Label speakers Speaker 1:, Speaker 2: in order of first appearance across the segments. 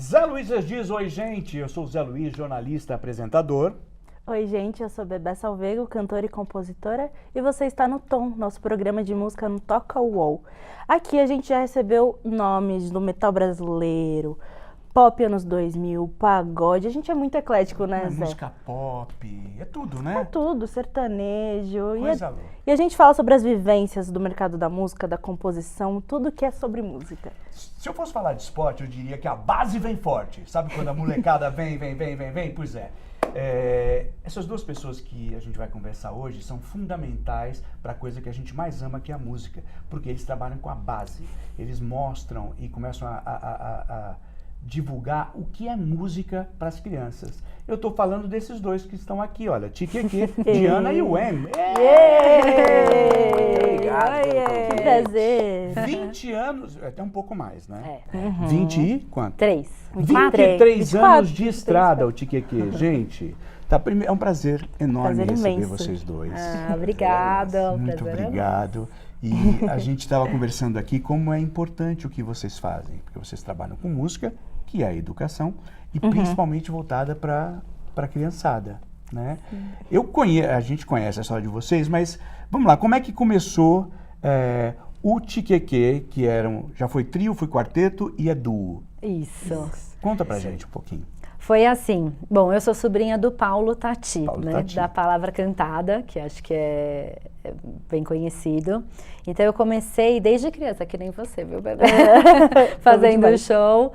Speaker 1: Zé Luiz diz, oi gente, eu sou o Zé Luiz, jornalista, apresentador.
Speaker 2: Oi gente, eu sou Bebé Salvego, cantora e compositora, e você está no Tom, nosso programa de música no Toca UOL. Aqui a gente já recebeu nomes do metal brasileiro, pop anos 2000, pagode, a gente é muito eclético, né, Zé?
Speaker 1: Música pop, é tudo, né?
Speaker 2: É tudo, sertanejo,
Speaker 1: Coisa louca.
Speaker 2: e a gente fala sobre as vivências do mercado da música, da composição, tudo que é sobre música.
Speaker 1: Se eu fosse falar de esporte, eu diria que a base vem forte. Sabe quando a molecada vem? Pois é. Essas duas pessoas que a gente vai conversar hoje são fundamentais para a coisa que a gente mais ama, que é a música. Porque eles trabalham com a base. Eles mostram e começam a divulgar o que é música para as crianças. Eu estou falando desses dois que estão aqui, olha, Tiqueque, Diana e o M.
Speaker 2: Obrigado. Que prazer.
Speaker 1: 20 anos, até um pouco mais, né?
Speaker 2: Uhum.
Speaker 1: 20 e quanto?
Speaker 2: 23
Speaker 1: anos de estrada, o Tiqueque. Gente, é um prazer enorme receber
Speaker 2: imenso.
Speaker 1: Vocês dois.
Speaker 3: Obrigada.
Speaker 1: Muito obrigado. E a gente estava conversando aqui como é importante o que vocês fazem, porque vocês trabalham com música, que é a educação, e principalmente voltada para a criançada, né? A gente conhece a história de vocês, mas vamos lá, como é que começou o Tiqueque, que já foi trio, foi quarteto e é duo?
Speaker 3: Isso.
Speaker 1: Conta pra gente um pouquinho.
Speaker 3: Foi assim, bom, eu sou sobrinha do Paulo Tati, né,
Speaker 1: Tati.
Speaker 3: da Palavra Cantada, que acho que é bem conhecido. Então eu comecei desde criança, que nem você, viu, bebê? Fazendo show.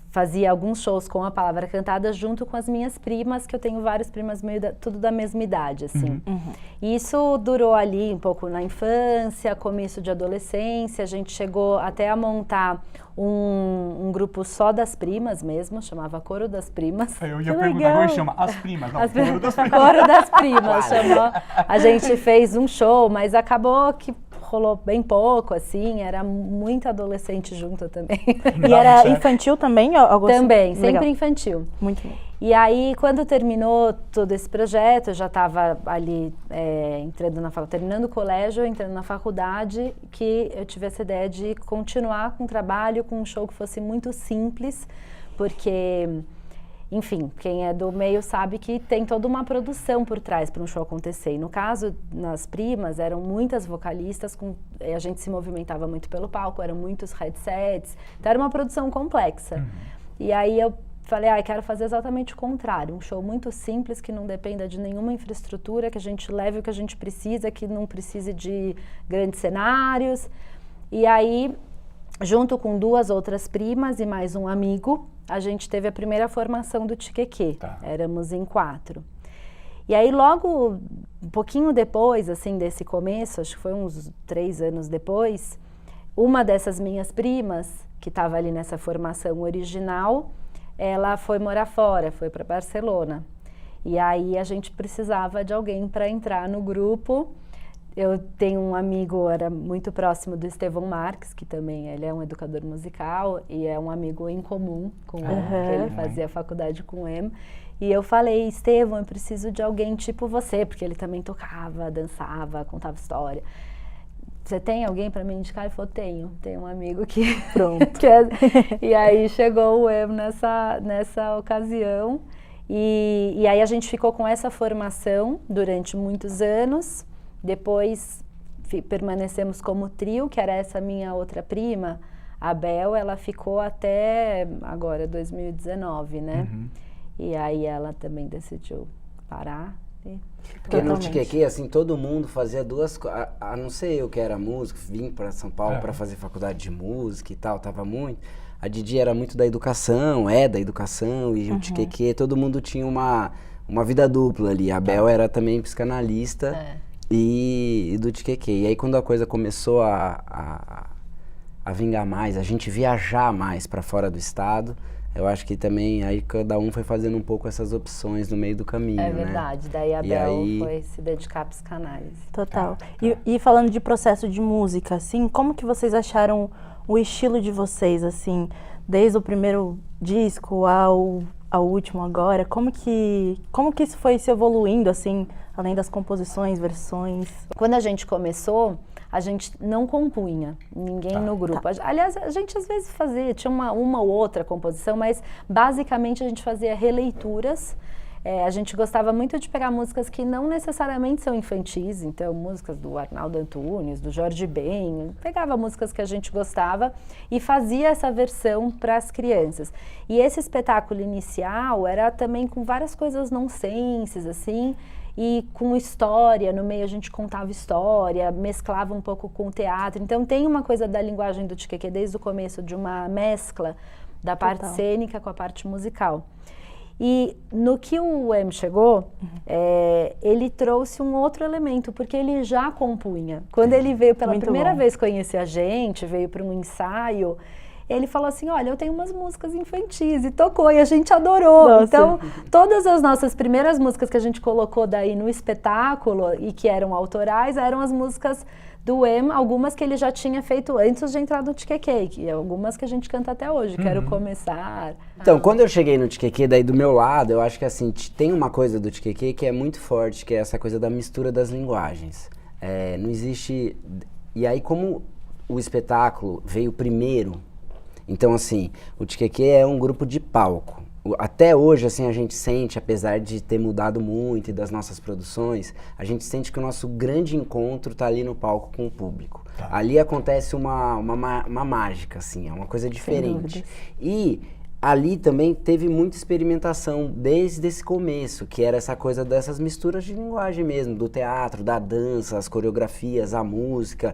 Speaker 3: Fazia alguns shows com a Palavra Cantada junto com as minhas primas, que eu tenho várias primas tudo da mesma idade, assim. E isso durou ali um pouco na infância, começo de adolescência, a gente chegou até a montar um grupo só das primas mesmo, chamava Coro das Primas.
Speaker 1: Eu ia perguntar como chama, as primas, não, Coro das Primas.
Speaker 3: Coro das Primas, chamou. A gente fez um show, mas acabou que rolou bem pouco, assim, era muito adolescente junto também.
Speaker 2: E era infantil também?
Speaker 3: Também, sempre
Speaker 2: legal.
Speaker 3: Infantil.
Speaker 2: Muito bom.
Speaker 3: E aí, quando terminou todo esse projeto, eu já estava ali terminando o colégio, entrando na faculdade, que eu tive essa ideia de continuar com o trabalho, com um show que fosse muito simples, porque, enfim, quem é do meio sabe que tem toda uma produção por trás para um show acontecer. E no caso, nas primas, eram muitas vocalistas, a gente se movimentava muito pelo palco, eram muitos headsets, então era uma produção complexa. E aí eu falei, quero fazer exatamente o contrário, um show muito simples, que não dependa de nenhuma infraestrutura, que a gente leve o que a gente precisa, que não precise de grandes cenários. E aí, junto com duas outras primas e mais um amigo, a gente teve a primeira formação do Tiqueque. Éramos em 4. E aí, logo, um pouquinho depois, assim, desse começo, acho que foi uns 3 anos depois, uma dessas minhas primas, que estava ali nessa formação original, ela foi morar fora, foi para Barcelona. E aí a gente precisava de alguém para entrar no grupo. Eu tenho um amigo, era muito próximo do Estevão Marques, que também ele é um educador musical e é um amigo em comum com o Em, que ele fazia faculdade com o Em. E eu falei, Estevão, eu preciso de alguém tipo você, porque ele também tocava, dançava, contava história. Você tem alguém para me indicar? Ele falou, tenho um amigo que...
Speaker 2: Pronto.
Speaker 3: E aí chegou o Em nessa ocasião. E aí a gente ficou com essa formação durante muitos anos. Depois permanecemos como trio, que era essa minha outra prima, a Bel, ela ficou até agora, 2019, né? E aí ela também decidiu parar.
Speaker 4: Porque no Tiqueque, assim, todo mundo fazia duas coisas, a não ser eu que era músico, vim para São Paulo para fazer faculdade de música e tal, tava muito. A Didi era muito da educação, da educação, e o Tiqueque, todo mundo tinha uma vida dupla ali. A Bel era também psicanalista e do Tiqueque. E aí quando a coisa começou a vingar mais, a gente viajar mais para fora do estado, eu acho que também aí cada um foi fazendo um pouco essas opções no meio do caminho,
Speaker 3: É verdade,
Speaker 4: né?
Speaker 3: daí a Bel foi se dedicar à psicanálise.
Speaker 2: Total. E falando de processo de música, assim, como que vocês acharam o estilo de vocês, assim, desde o primeiro disco ao ao último agora, como que isso foi se evoluindo, assim, além das composições, versões?
Speaker 3: Quando a gente começou, a gente não compunha, ninguém no grupo. Aliás, a gente às vezes fazia, tinha uma ou outra composição, mas basicamente a gente fazia releituras. A gente gostava muito de pegar músicas que não necessariamente são infantis, então músicas do Arnaldo Antunes, do Jorge Ben, pegava músicas que a gente gostava e fazia essa versão para as crianças. E esse espetáculo inicial era também com várias coisas nonsenses, assim, e com história, no meio a gente contava história, mesclava um pouco com o teatro. Então tem uma coisa da linguagem do Tchê desde o começo, de uma mescla da parte cênica com a parte musical. E no que o M chegou, ele trouxe um outro elemento, porque ele já compunha. Quando ele veio pela primeira vez conhecer a gente, veio para um ensaio, ele falou assim, olha, eu tenho umas músicas infantis, e tocou, e a gente adorou. Nossa. Então, todas as nossas primeiras músicas que a gente colocou daí no espetáculo, e que eram autorais, eram as músicas do M, algumas que ele já tinha feito antes de entrar no Tchê, e algumas que a gente canta até hoje, Quero Começar.
Speaker 4: Então, quando eu cheguei no Tchê, daí do meu lado, eu acho que assim, tem uma coisa do Tchê que é muito forte, que é essa coisa da mistura das linguagens. Não existe... E aí, como o espetáculo veio primeiro, então assim, o Tchê é um grupo de palco. Até hoje, assim, a gente sente, apesar de ter mudado muito e das nossas produções, a gente sente que o nosso grande encontro tá ali no palco com o público. Tá. Ali acontece uma mágica, assim, é uma coisa diferente. E ali também teve muita experimentação desde esse começo, que era essa coisa dessas misturas de linguagem mesmo, do teatro, da dança, as coreografias, a música,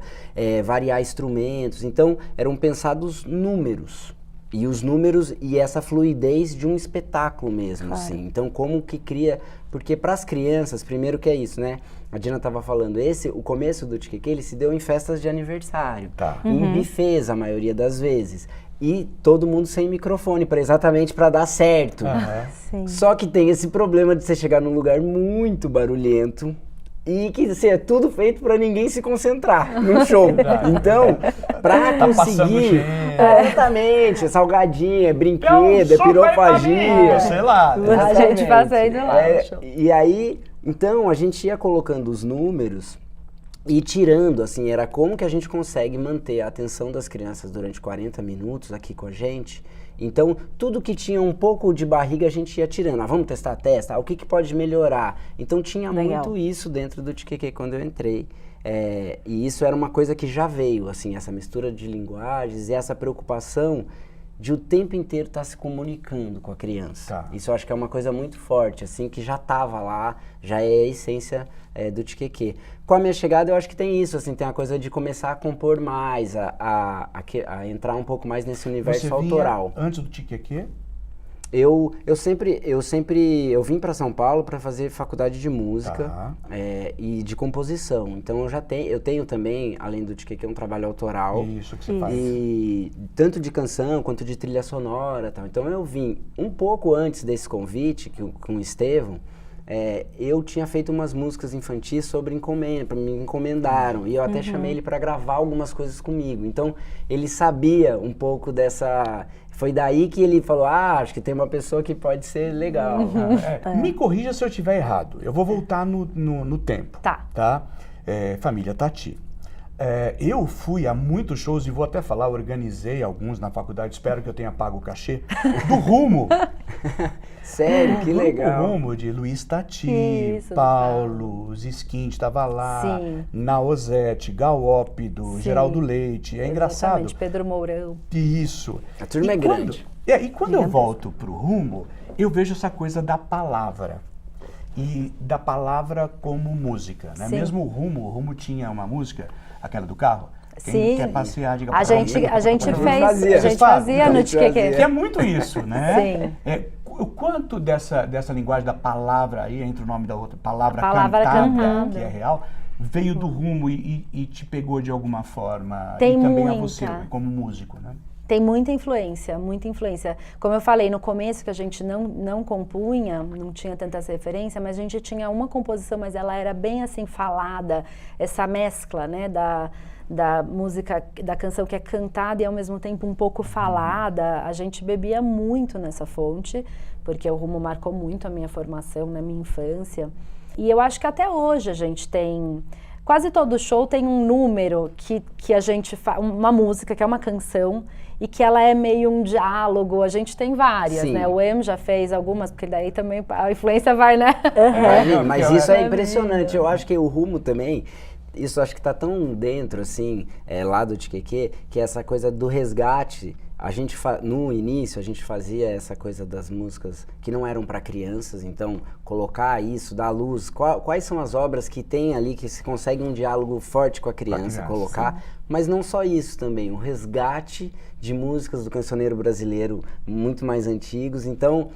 Speaker 4: variar instrumentos. Então, eram pensados números. E os números e essa fluidez de um espetáculo mesmo, assim. Então, como que cria... Porque para as crianças, primeiro que é isso, né? A Dina estava falando, o começo do Tchê, ele se deu em festas de aniversário. Em buffets, a maioria das vezes. E todo mundo sem microfone, exatamente para dar certo. Só que tem esse problema de você chegar num lugar muito barulhento, e que assim, é tudo feito para ninguém se concentrar no show. Então, para conseguir... Exatamente, salgadinho, brinquedo, pirofagia.
Speaker 1: Sei lá.
Speaker 3: A gente fazendo lá.
Speaker 4: E aí, então, a gente ia colocando os números e tirando, assim, era como que a gente consegue manter a atenção das crianças durante 40 minutos aqui com a gente. Então, tudo que tinha um pouco de barriga a gente ia tirando. Vamos testar a testa? O que pode melhorar? Então, tinha muito isso dentro do Tchê quando eu entrei. E isso era uma coisa que já veio, assim, essa mistura de linguagens e essa preocupação de o tempo inteiro estar se comunicando com a criança. Isso eu acho que é uma coisa muito forte, assim, que já estava lá, já é a essência do Tchê. Com a minha chegada, eu acho que tem isso, assim, tem a coisa de começar a compor mais, a entrar um pouco mais nesse universo autoral.
Speaker 1: Antes do Tchê?
Speaker 4: Eu vim para São Paulo para fazer faculdade de música e de composição. Então eu tenho também, além do Tchê, um trabalho autoral.
Speaker 1: Isso que você faz.
Speaker 4: E tanto de canção quanto de trilha sonora, tal. Então eu vim um pouco antes desse convite com o Estevão. Eu tinha feito umas músicas infantis sobre encomenda, me encomendaram, e eu até chamei ele para gravar algumas coisas comigo. Então ele sabia um pouco dessa... Foi daí que ele falou, acho que tem uma pessoa que pode ser legal.
Speaker 1: Me corrija se eu estiver errado. Eu vou voltar no tempo. Tá? Família Tati. Eu fui a muitos shows, e vou até falar, organizei alguns na faculdade, espero que eu tenha pago o cachê, do Rumo.
Speaker 4: Sério, que legal.
Speaker 1: O Rumo de Luiz Tati, Paulo, Zisquinte estava lá, Naozete, Galópido, Geraldo Leite. Engraçado.
Speaker 3: Pedro Mourão.
Speaker 1: Isso.
Speaker 4: A turma é grande.
Speaker 1: E quando eu volto pro Rumo, eu vejo essa coisa da palavra. E da palavra como música, né? Mesmo o Rumo tinha uma música, aquela do carro. Quem quer passear, diga
Speaker 3: a gente fazia no Tchê.
Speaker 1: Que é muito isso, né? O quanto dessa linguagem da palavra aí, entre o nome da outra, palavra cantada, que é real, veio do Rumo e te pegou de alguma forma.
Speaker 3: Tem
Speaker 1: e também
Speaker 3: muita.
Speaker 1: a você, como músico, né?
Speaker 3: Tem muita influência, muita influência. Como eu falei no começo, que a gente não compunha, não tinha tanta referência, mas a gente tinha uma composição, mas ela era bem assim falada, essa mescla, né, da música, da canção que é cantada e ao mesmo tempo um pouco falada. A gente bebia muito nessa fonte, porque o Rumo marcou muito a minha formação, na minha infância. E eu acho que até hoje a gente tem... Quase todo show tem um número que a gente faz, uma música, que é uma canção, e que ela é meio um diálogo. A gente tem várias,
Speaker 4: Sim.
Speaker 3: né? O Em já fez algumas, porque daí também a influência vai, né?
Speaker 4: Mas isso é impressionante. Eu acho que o Rumo também, isso acho que tá tão dentro, assim, lá do Tiquequê, que é essa coisa do resgate. A gente no início a gente fazia essa coisa das músicas que não eram para crianças, então colocar isso, dar luz, quais são as obras que tem ali que se consegue um diálogo forte com a criança, colocar, sim. Mas não só isso também, o resgate de músicas do cancioneiro brasileiro muito mais antigos, então,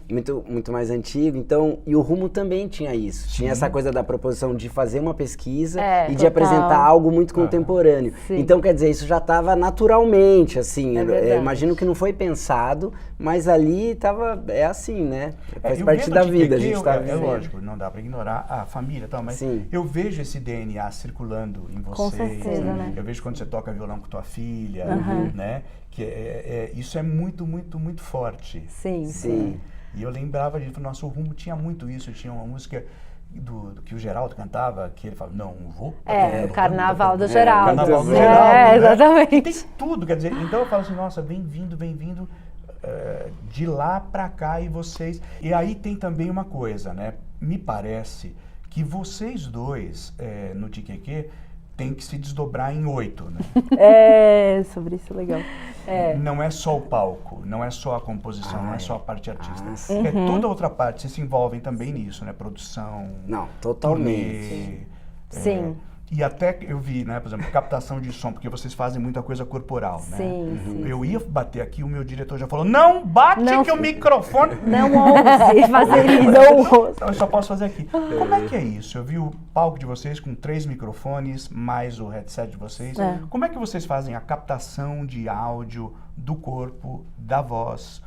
Speaker 4: muito mais antigo, então, e o Rumo também tinha isso, sim. Tinha essa coisa da proposição de fazer uma pesquisa e de apresentar algo muito contemporâneo. Sim. Então, quer dizer, isso já estava naturalmente, assim, imagino que não foi pensado, mas ali estava, assim, né? Faz parte da vida, a gente tá vivendo.
Speaker 1: É lógico, não dá para ignorar a família e tal, mas sim. Eu vejo esse DNA circulando em vocês.
Speaker 2: Com certeza, né?
Speaker 1: Eu vejo quando você toca violão com tua filha, né? Que isso é muito, muito, muito forte.
Speaker 3: Sim.
Speaker 4: Sim.
Speaker 1: E eu lembrava disso, o nosso Rumo tinha muito isso, tinha uma música que o Geraldo cantava, que ele falava, não vou...
Speaker 3: o Carnaval do Geraldo.
Speaker 1: Carnaval do Geraldo,
Speaker 3: exatamente.
Speaker 1: Tem tudo, quer dizer, então eu falo assim, nossa, bem-vindo, de lá pra cá e vocês... E aí tem também uma coisa, né? Me parece que vocês dois, no Tiquequê, tem que se desdobrar em 8, né?
Speaker 2: Sobre isso é legal.
Speaker 1: Não é só o palco, não é só a composição, não é só a parte artística. É toda outra parte, vocês se envolvem também nisso, né? Produção,
Speaker 4: não, totalmente.
Speaker 1: Turnê,
Speaker 3: Sim.
Speaker 1: E até eu vi, né, por exemplo, captação de som, porque vocês fazem muita coisa corporal, né?
Speaker 3: Sim.
Speaker 1: Eu ia bater aqui, o meu diretor já falou, não bate que o microfone...
Speaker 3: Não ouse fazer isso.
Speaker 1: Não ouse. Então eu só posso fazer aqui. Como é que é isso? Eu vi o palco de vocês com 3 microfones, mais o headset de vocês. Como é que vocês fazem a captação de áudio do corpo, da voz,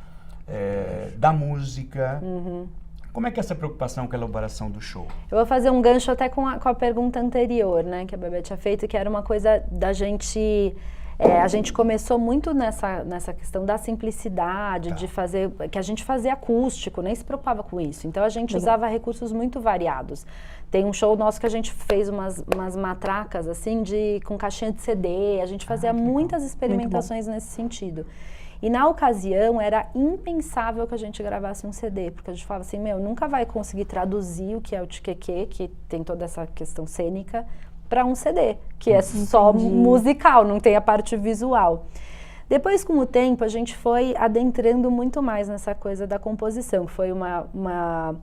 Speaker 1: da música? Como é que é essa preocupação com a elaboração do show?
Speaker 3: Eu vou fazer um gancho até com a pergunta anterior, né, que a Bebê tinha feito, que era uma coisa da gente... a gente começou muito nessa questão da simplicidade, de fazer... Que a gente fazia acústico, nem se preocupava com isso. Então, a gente usava recursos muito variados. Tem um show nosso que a gente fez umas matracas, assim, com caixinha de CD. A gente fazia muitas experimentações nesse sentido. E na ocasião era impensável que a gente gravasse um CD, porque a gente falava assim, nunca vai conseguir traduzir o que é o Tiquequê, que tem toda essa questão cênica, para um CD, que é só musical, não tem a parte visual. Depois, com o tempo, a gente foi adentrando muito mais nessa coisa da composição, que foi uma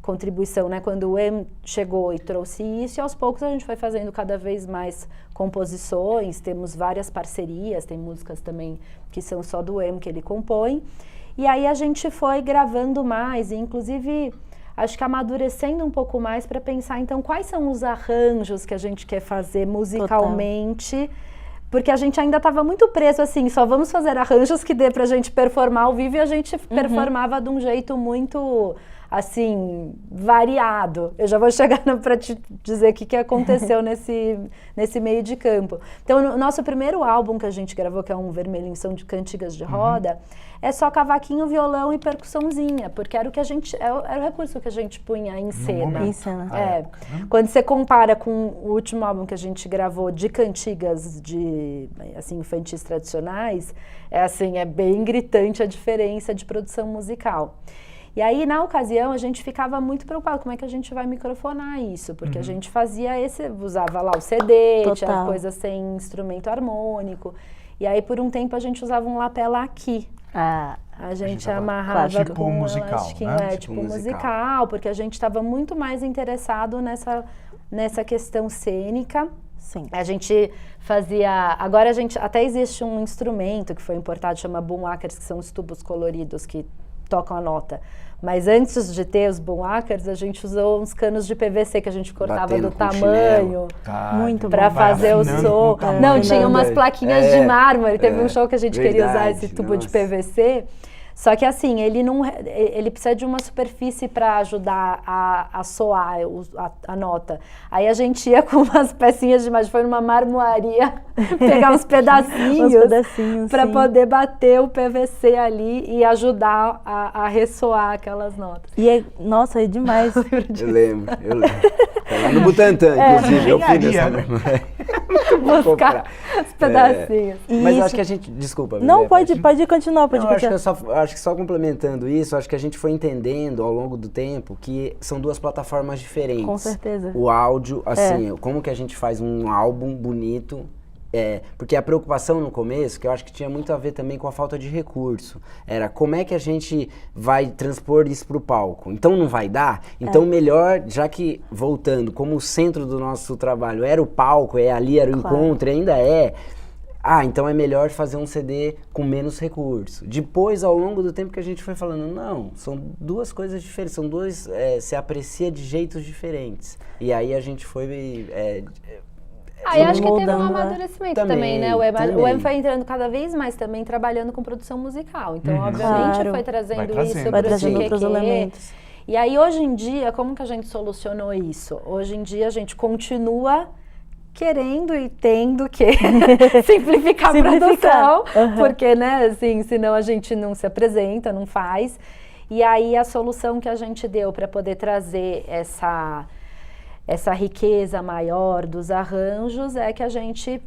Speaker 3: contribuição, né? Quando o Em chegou e trouxe isso, e aos poucos a gente foi fazendo cada vez mais composições, temos várias parcerias, tem músicas também que são só do Em, que ele compõe, e aí a gente foi gravando mais, e inclusive acho que amadurecendo um pouco mais para pensar, então, quais são os arranjos que a gente quer fazer musicalmente, porque a gente ainda estava muito preso, assim, só vamos fazer arranjos que dê pra gente performar ao vivo, e a gente performava de um jeito muito... assim, variado. Eu já vou chegar para te dizer o que aconteceu nesse meio de campo. Então, o nosso primeiro álbum que a gente gravou, que é um Vermelhinho São de Cantigas de Roda, é só cavaquinho, violão e percussãozinha, porque era o que a gente, era o recurso que a gente punha em cena.
Speaker 2: Em cena.
Speaker 3: Quando você compara com o último álbum que a gente gravou de cantigas assim, infantis tradicionais, é bem gritante a diferença de produção musical. E aí, na ocasião, a gente ficava muito preocupado, como é que a gente vai microfonar isso? Porque a gente fazia usava lá o CD, tinha coisa sem instrumento harmônico. E aí, por um tempo, a gente usava um lapela aqui. A gente amarrava
Speaker 1: tipo
Speaker 3: com
Speaker 1: musical, né?
Speaker 3: Tipo musical, porque a gente estava muito mais interessado nessa questão cênica.
Speaker 2: Sim.
Speaker 3: A gente fazia... Agora, até existe um instrumento que foi importado, chama boomwhackers, que são os tubos coloridos que tocam a nota. Mas antes de ter os boomwhackers, a gente usou uns canos de PVC que a gente cortava do tamanho para fazer o som. Não, tinha umas plaquinhas de mármore. Teve um show que a gente queria usar esse tubo de PVC. Só que assim, ele precisa de uma superfície para ajudar a soar a nota. Aí a gente ia com umas pecinhas de madeira, foi numa marmoaria pegar uns pedacinhos para poder bater o PVC ali e ajudar a ressoar aquelas notas.
Speaker 2: E nossa, é demais.
Speaker 4: Eu lembro. Foi lá no Butantã, inclusive, eu fui nessa marmoaria.
Speaker 3: Buscar os pedacinhos.
Speaker 4: Mas eu acho que a gente... Desculpa.
Speaker 2: Não, pode continuar.
Speaker 4: Acho que só complementando isso, acho que a gente foi entendendo ao longo do tempo que são duas plataformas diferentes.
Speaker 2: Com certeza.
Speaker 4: O áudio, assim, como que a gente faz um álbum bonito... porque a preocupação no começo, que eu acho que tinha muito a ver também com a falta de recurso, era como é que a gente vai transpor isso para o palco. Então não vai dar? Então melhor, já que, voltando, como o centro do nosso trabalho era o palco, ali era o encontro, ainda então é melhor fazer um CD com menos recurso. Depois, ao longo do tempo que a gente foi falando, não, são duas coisas diferentes, são dois, se aprecia de jeitos diferentes. E aí a gente foi...
Speaker 3: eu acho que teve um amadurecimento também, né? O EMA foi entrando cada vez mais também trabalhando com produção musical. Então, obviamente, foi trazendo isso
Speaker 2: vai trazendo outros elementos.
Speaker 3: E aí, hoje em dia, como que a gente solucionou isso? Hoje em dia, a gente continua querendo e tendo que simplificar a produção, porque, né, assim, senão a gente não se apresenta, não faz. E aí, a solução que a gente deu para poder trazer essa riqueza maior dos arranjos é que a gente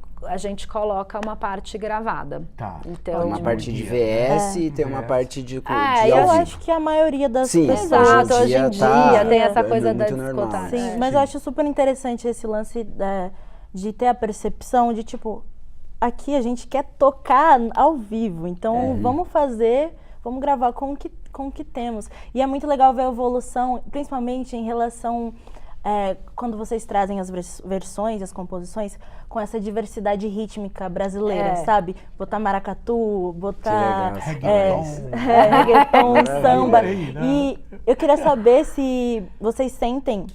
Speaker 3: coloca uma parte gravada.
Speaker 1: Tá.
Speaker 3: Então,
Speaker 4: uma parte de VS e tem uma parte de
Speaker 2: eu acho que a maioria das pessoas...
Speaker 3: Exato, hoje em dia tem essa coisa da discotar.
Speaker 2: Sim, mas eu acho super interessante esse lance de ter a percepção de, tipo, aqui a gente quer tocar ao vivo, então vamos gravar com o que temos. E é muito legal ver a evolução, principalmente em relação... quando vocês trazem as versões, as composições, com essa diversidade rítmica brasileira, sabe? Botar maracatu, botar reggaeton, samba. E eu queria saber se vocês sentem,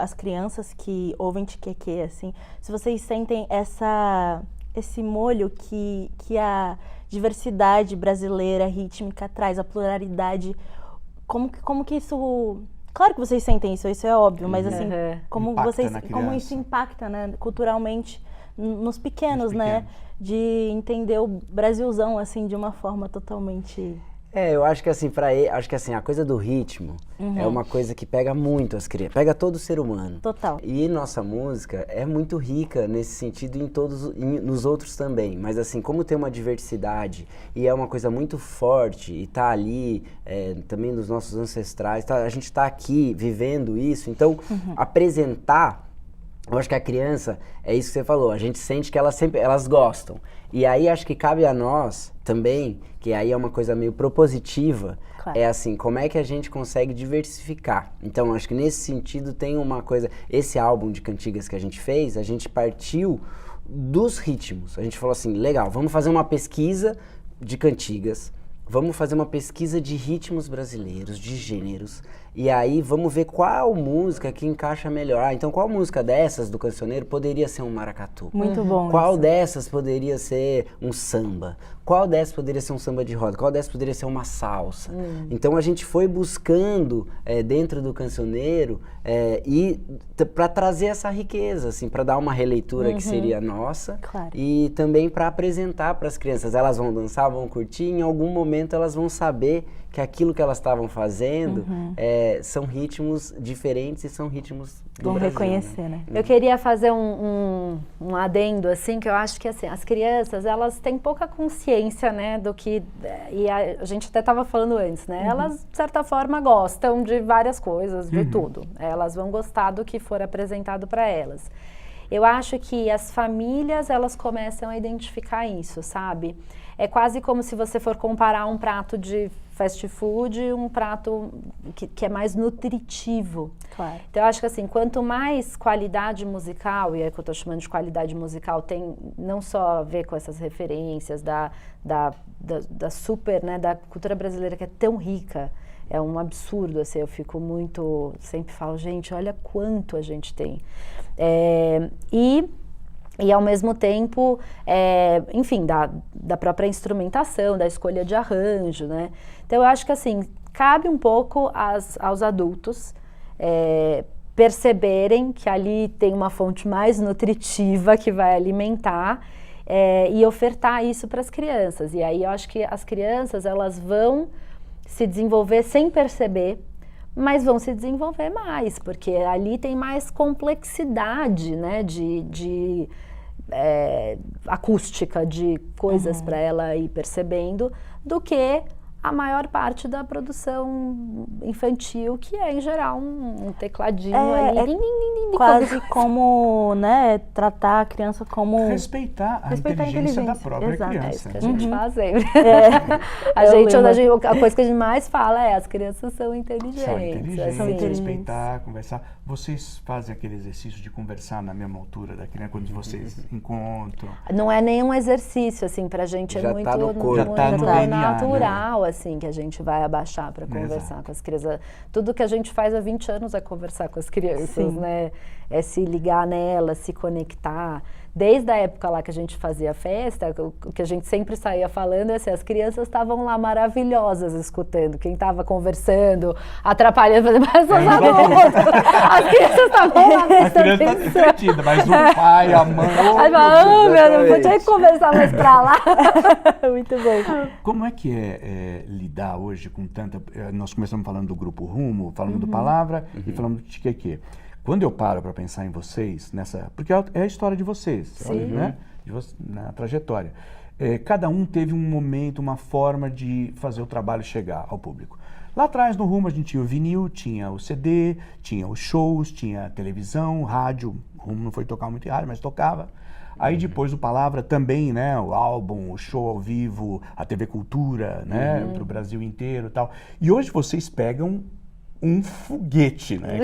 Speaker 2: as crianças que ouvem Tiqueque, assim, se vocês sentem esse molho que a diversidade brasileira rítmica traz, a pluralidade, como que isso... Claro que vocês sentem isso é óbvio, mas assim, como isso impacta, né, culturalmente nos pequenos, né? De entender o Brasilzão, assim, de uma forma totalmente...
Speaker 4: Eu acho que assim, a coisa do ritmo é uma coisa que pega muito as crianças, pega todo ser humano.
Speaker 2: Total.
Speaker 4: E nossa música é muito rica nesse sentido nos outros também. Mas assim, como tem uma diversidade e é uma coisa muito forte e tá ali também dos nossos ancestrais, a gente tá aqui vivendo isso, então apresentar... Eu acho que a criança, é isso que você falou, a gente sente que elas gostam. E aí acho que cabe a nós também, que aí é uma coisa meio propositiva, é assim, como é que a gente consegue diversificar. Então acho que nesse sentido tem uma coisa, esse álbum de cantigas que a gente fez, a gente partiu dos ritmos. A gente falou assim, legal, vamos fazer uma pesquisa de cantigas, vamos fazer uma pesquisa de ritmos brasileiros, de gêneros, e aí vamos ver qual música que encaixa melhor. Então qual música dessas do cancioneiro poderia ser um maracatu?
Speaker 2: Muito bom.
Speaker 4: Qual
Speaker 2: isso.
Speaker 4: dessas poderia ser um samba? Qual dessas poderia ser um samba de roda? Qual dessas poderia ser uma salsa? Então a gente foi buscando dentro do cancioneiro e para trazer essa riqueza, assim, para dar uma releitura que seria nossa, e também para apresentar para as crianças. Elas vão dançar, vão curtir, em algum momento elas vão saber que aquilo que elas estavam fazendo são ritmos diferentes e são ritmos do Brasil,
Speaker 2: reconhecer, né?
Speaker 3: Eu queria fazer um adendo, assim, que eu acho que, assim, as crianças, elas têm pouca consciência, né, do que... E a gente até estava falando antes, né? Elas, de certa forma, gostam de várias coisas, de tudo. Elas vão gostar do que for apresentado para elas. Eu acho que as famílias, elas começam a identificar isso, sabe? É quase como se você for comparar um prato de fast food e um prato que é mais nutritivo.
Speaker 2: Claro.
Speaker 3: Então, eu acho que assim, quanto mais qualidade musical, e é que eu estou chamando de qualidade musical, tem não só a ver com essas referências da super, né, da cultura brasileira que é tão rica, é um absurdo, assim, eu fico muito, sempre falo, gente, olha quanto a gente tem. E E ao mesmo tempo, enfim, da própria instrumentação, da escolha de arranjo, né? Então eu acho que assim, cabe um pouco aos adultos perceberem que ali tem uma fonte mais nutritiva que vai alimentar e ofertar isso para as crianças. E aí eu acho que as crianças, elas vão se desenvolver sem perceber, mas vão se desenvolver mais, porque ali tem mais complexidade, né, de acústica, de coisas para ela ir percebendo, do que a maior parte da produção infantil, que é, em geral, um tecladinho ali.
Speaker 2: Quase como, né, tratar a criança como...
Speaker 1: Respeitar a inteligência da própria criança.
Speaker 3: É isso que a gente faz sempre. A coisa que a gente mais fala as crianças são inteligentes.
Speaker 1: São inteligentes,
Speaker 3: assim.
Speaker 1: respeitar, conversar. Vocês fazem aquele exercício de conversar na mesma altura da criança quando vocês encontram?
Speaker 3: Não é nenhum exercício, assim, pra gente
Speaker 4: Já
Speaker 3: é muito,
Speaker 4: tá no corpo.
Speaker 1: Já tá no DNA,
Speaker 3: natural, assim, que a gente vai abaixar para conversar com as crianças. Tudo que a gente faz há 20 anos é conversar com as crianças, né? É se ligar nelas, se conectar. Desde a época lá que a gente fazia festa, o que a gente sempre saía falando é assim, as crianças estavam lá maravilhosas escutando, quem estava conversando, atrapalhando, mas as crianças estavam lá prestando atenção.
Speaker 1: A criança está divertida, mas o pai, a mãe...
Speaker 3: Meu, não podia conversar mais para lá. Muito bom.
Speaker 1: Como é que é lidar hoje com tanta... Nós começamos falando do Grupo Rumo, falando do Palavra e falando do Tiqueque. Quando eu paro para pensar em vocês, porque é a história de vocês, né? Na trajetória. Cada um teve um momento, uma forma de fazer o trabalho chegar ao público. Lá atrás, no Rumo, a gente tinha o vinil, tinha o CD, tinha os shows, tinha a televisão, rádio. O Rumo não foi tocar muito em rádio, mas tocava. Aí depois o Palavra também, né? O álbum, o show ao vivo, a TV Cultura, né? Para o Brasil inteiro e tal. E hoje vocês pegam um foguete, né?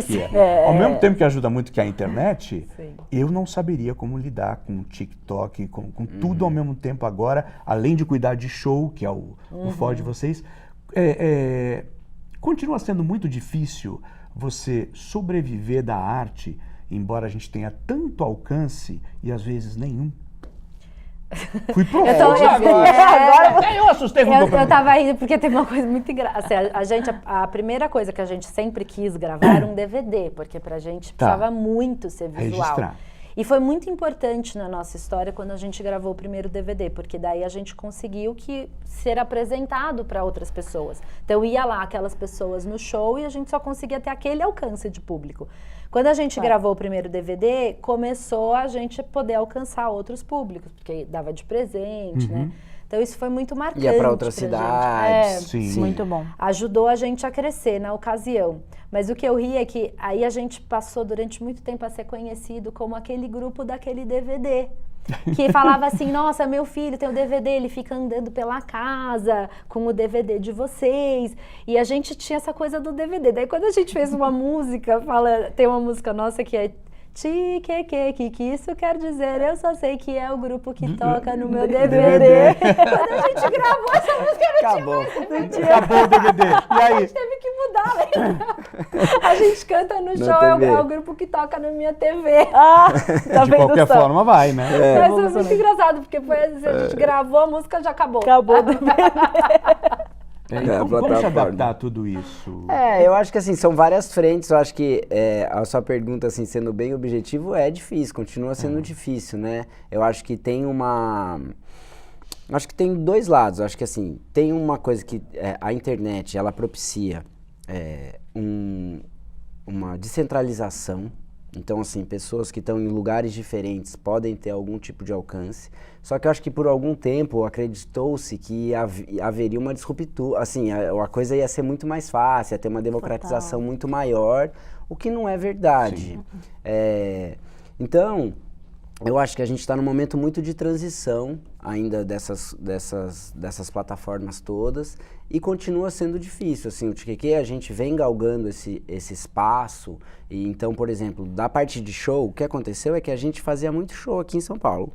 Speaker 1: Ao mesmo tempo que ajuda muito que a internet, eu não saberia como lidar com o TikTok, com tudo ao mesmo tempo agora, além de cuidar de show, que é o forte de vocês. Continua sendo muito difícil você sobreviver da arte, embora a gente tenha tanto alcance e às vezes nenhum. Fui profundo agora. Eu assustei com o
Speaker 3: Eu tava rindo porque tem uma coisa muito engraçada. A primeira coisa que a gente sempre quis gravar era um DVD, porque pra gente precisava muito ser visual.
Speaker 1: Registrar.
Speaker 3: E foi muito importante na nossa história quando a gente gravou o primeiro DVD, porque daí a gente conseguiu ser apresentado para outras pessoas. Então ia lá aquelas pessoas no show e a gente só conseguia ter aquele alcance de público. Quando a gente gravou o primeiro DVD, começou a gente poder alcançar outros públicos, porque dava de presente, né? Então isso foi muito marcante.
Speaker 4: Ia para outras cidades.
Speaker 1: Sim.
Speaker 2: Muito bom.
Speaker 3: Ajudou a gente a crescer na ocasião. Mas o que eu ri é que aí a gente passou durante muito tempo a ser conhecido como aquele grupo daquele DVD. Que falava assim, nossa, meu filho tem o DVD, ele fica andando pela casa com o DVD de vocês. E a gente tinha essa coisa do DVD. Daí quando a gente fez uma música, tem uma música nossa que é Tiqueque, que isso quer dizer? Eu só sei que é o grupo que toca no meu DVD. Quando a gente gravou essa música,
Speaker 1: Acabou o DVD. E aí?
Speaker 3: A gente teve que mudar, né? A gente canta no show, é o grupo que toca na minha TV.
Speaker 2: Tá
Speaker 1: de qualquer forma vai, né?
Speaker 3: Mas foi muito engraçado, porque foi assim, a gente gravou a música, já acabou.
Speaker 2: Acabou o DVD.
Speaker 1: Como se adaptar a tudo isso?
Speaker 4: Eu acho que assim, são várias frentes. Eu acho que a sua pergunta, assim, sendo bem objetivo, é difícil, continua sendo difícil, né? Eu acho que tem acho que tem dois lados. Eu acho que assim, tem uma coisa que a internet, ela propicia uma descentralização. Então, assim, pessoas que estão em lugares diferentes podem ter algum tipo de alcance. Só que eu acho que por algum tempo acreditou-se que haveria uma disruptura, assim, a coisa ia ser muito mais fácil, ia ter uma democratização muito maior, o que não é verdade. Então, eu acho que a gente está num momento muito de transição ainda dessas plataformas todas e continua sendo difícil, assim, o Tiqueque, a gente vem galgando esse espaço e então, por exemplo, da parte de show, o que aconteceu é que a gente fazia muito show aqui em São Paulo.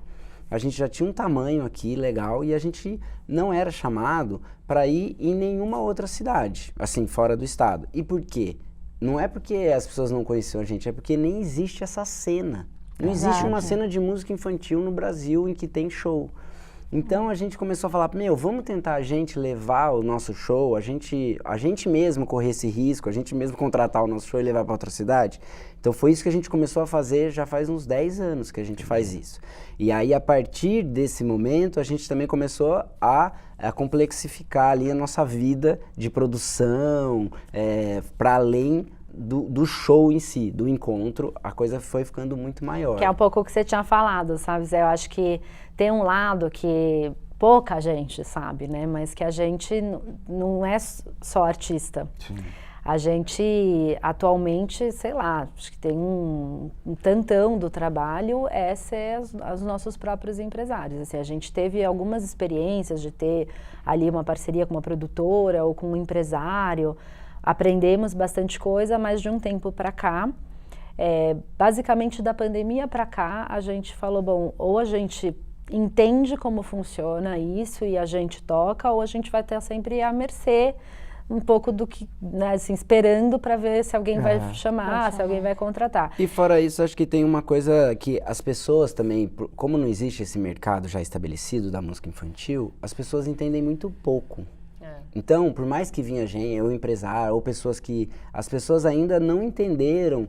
Speaker 4: A gente já tinha um tamanho aqui legal e a gente não era chamado para ir em nenhuma outra cidade, assim, fora do estado. E por quê? Não é porque as pessoas não conheciam a gente, é porque nem existe essa cena Não existe uma cena de música infantil no Brasil em que tem show. Então a gente começou a falar, vamos tentar a gente levar o nosso show, a gente mesmo correr esse risco, a gente mesmo contratar o nosso show e levar para outra cidade. Então foi isso que a gente começou a fazer, já faz uns 10 anos que a gente faz isso. E aí a partir desse momento a gente também começou a complexificar ali a nossa vida de produção, para além do show em si, do encontro, a coisa foi ficando muito maior.
Speaker 3: Que é um pouco o que você tinha falado, sabe, Zé? Eu acho que tem um lado que pouca gente sabe, né? Mas que a gente não é só artista.
Speaker 1: Sim.
Speaker 3: A gente, atualmente, sei lá, acho que tem um tantão do trabalho é ser os nossos próprios empresários. Assim, a gente teve algumas experiências de ter ali uma parceria com uma produtora ou com um empresário. Aprendemos bastante coisa, mas de um tempo para cá, basicamente da pandemia para cá, a gente falou, bom, ou a gente entende como funciona isso e a gente toca, ou a gente vai estar sempre à mercê um pouco do que, né, assim, esperando para ver se alguém vai chamar, se alguém vai contratar.
Speaker 4: E fora isso, acho que tem uma coisa que as pessoas também, como não existe esse mercado já estabelecido da música infantil, as pessoas entendem muito pouco. Então, por mais que vinha gente, ou empresário, ou pessoas que... As pessoas ainda não entenderam,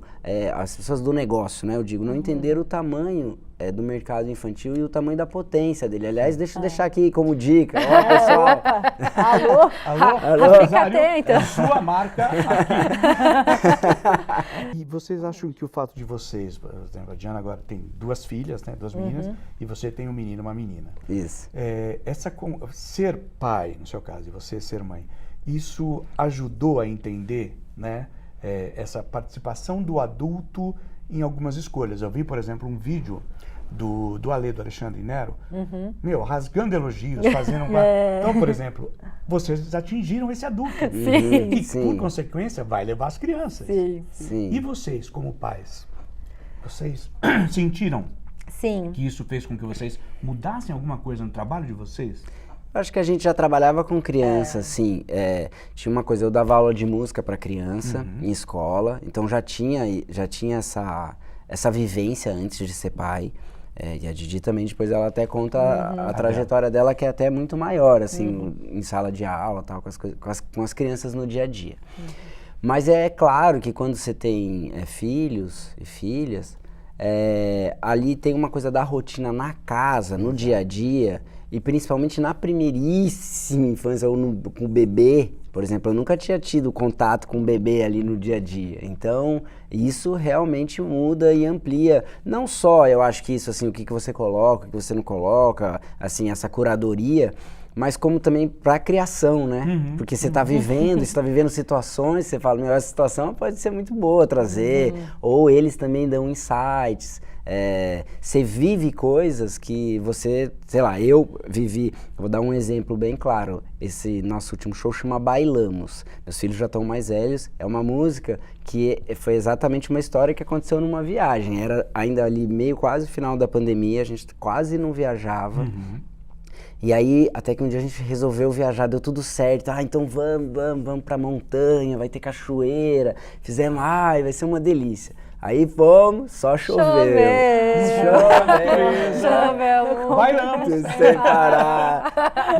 Speaker 4: as pessoas do negócio, né, eu digo, não entenderam o tamanho do mercado infantil e o tamanho da potência dele. Aliás, deixa eu deixar aqui como dica. Ó, pessoal.
Speaker 1: Alô?
Speaker 3: Fica atenta.
Speaker 1: Sua marca aqui. E vocês acham que o fato de vocês, por exemplo, a Diana agora tem 2 filhas, né, 2 meninas, e você tem um menino e uma menina.
Speaker 4: Isso.
Speaker 1: Ser pai, no seu caso, e você ser mãe, isso ajudou a entender, né, essa participação do adulto em algumas escolhas. Eu vi, por exemplo, um vídeo do Ale, do Alexandre Nero, rasgando elogios, fazendo uma... Então, por exemplo, vocês atingiram esse adulto.
Speaker 3: Sim.
Speaker 1: E, por consequência, vai levar as crianças.
Speaker 4: Sim.
Speaker 1: E vocês, como pais, vocês sentiram que isso fez com que vocês mudassem alguma coisa no trabalho de vocês?
Speaker 4: Acho que a gente já trabalhava com criança, assim, tinha uma coisa, eu dava aula de música para criança em escola, então já tinha essa vivência antes de ser pai. E a Didi também, depois ela até conta a trajetória dela, que é até muito maior, assim, em sala de aula, tal, com as crianças no dia a dia. Mas é claro que quando você tem filhos e filhas, ali tem uma coisa da rotina na casa, no dia a dia, e principalmente na primeiríssima infância, ou com o bebê, por exemplo, eu nunca tinha tido contato com o bebê ali no dia a dia. Então, isso realmente muda e amplia. Não só, eu acho que isso, assim, o que você coloca, o que você não coloca, assim, essa curadoria, mas como também para a criação, né? Porque você está vivendo, você está vivendo situações, você fala, essa situação pode ser muito boa trazer, ou eles também dão insights. Você vive coisas que você, sei lá, eu vivi, vou dar um exemplo bem claro, esse nosso último show chama Bailamos, meus filhos já estão mais velhos, é uma música que foi exatamente uma história que aconteceu numa viagem, era ainda ali meio quase final da pandemia, a gente quase não viajava, e aí até que um dia a gente resolveu viajar, deu tudo certo, então vamos pra montanha, vai ter cachoeira, fizemos, vai ser uma delícia. Aí fomos, só choveu. Choveu.
Speaker 1: Bailamos.
Speaker 4: Sem parar.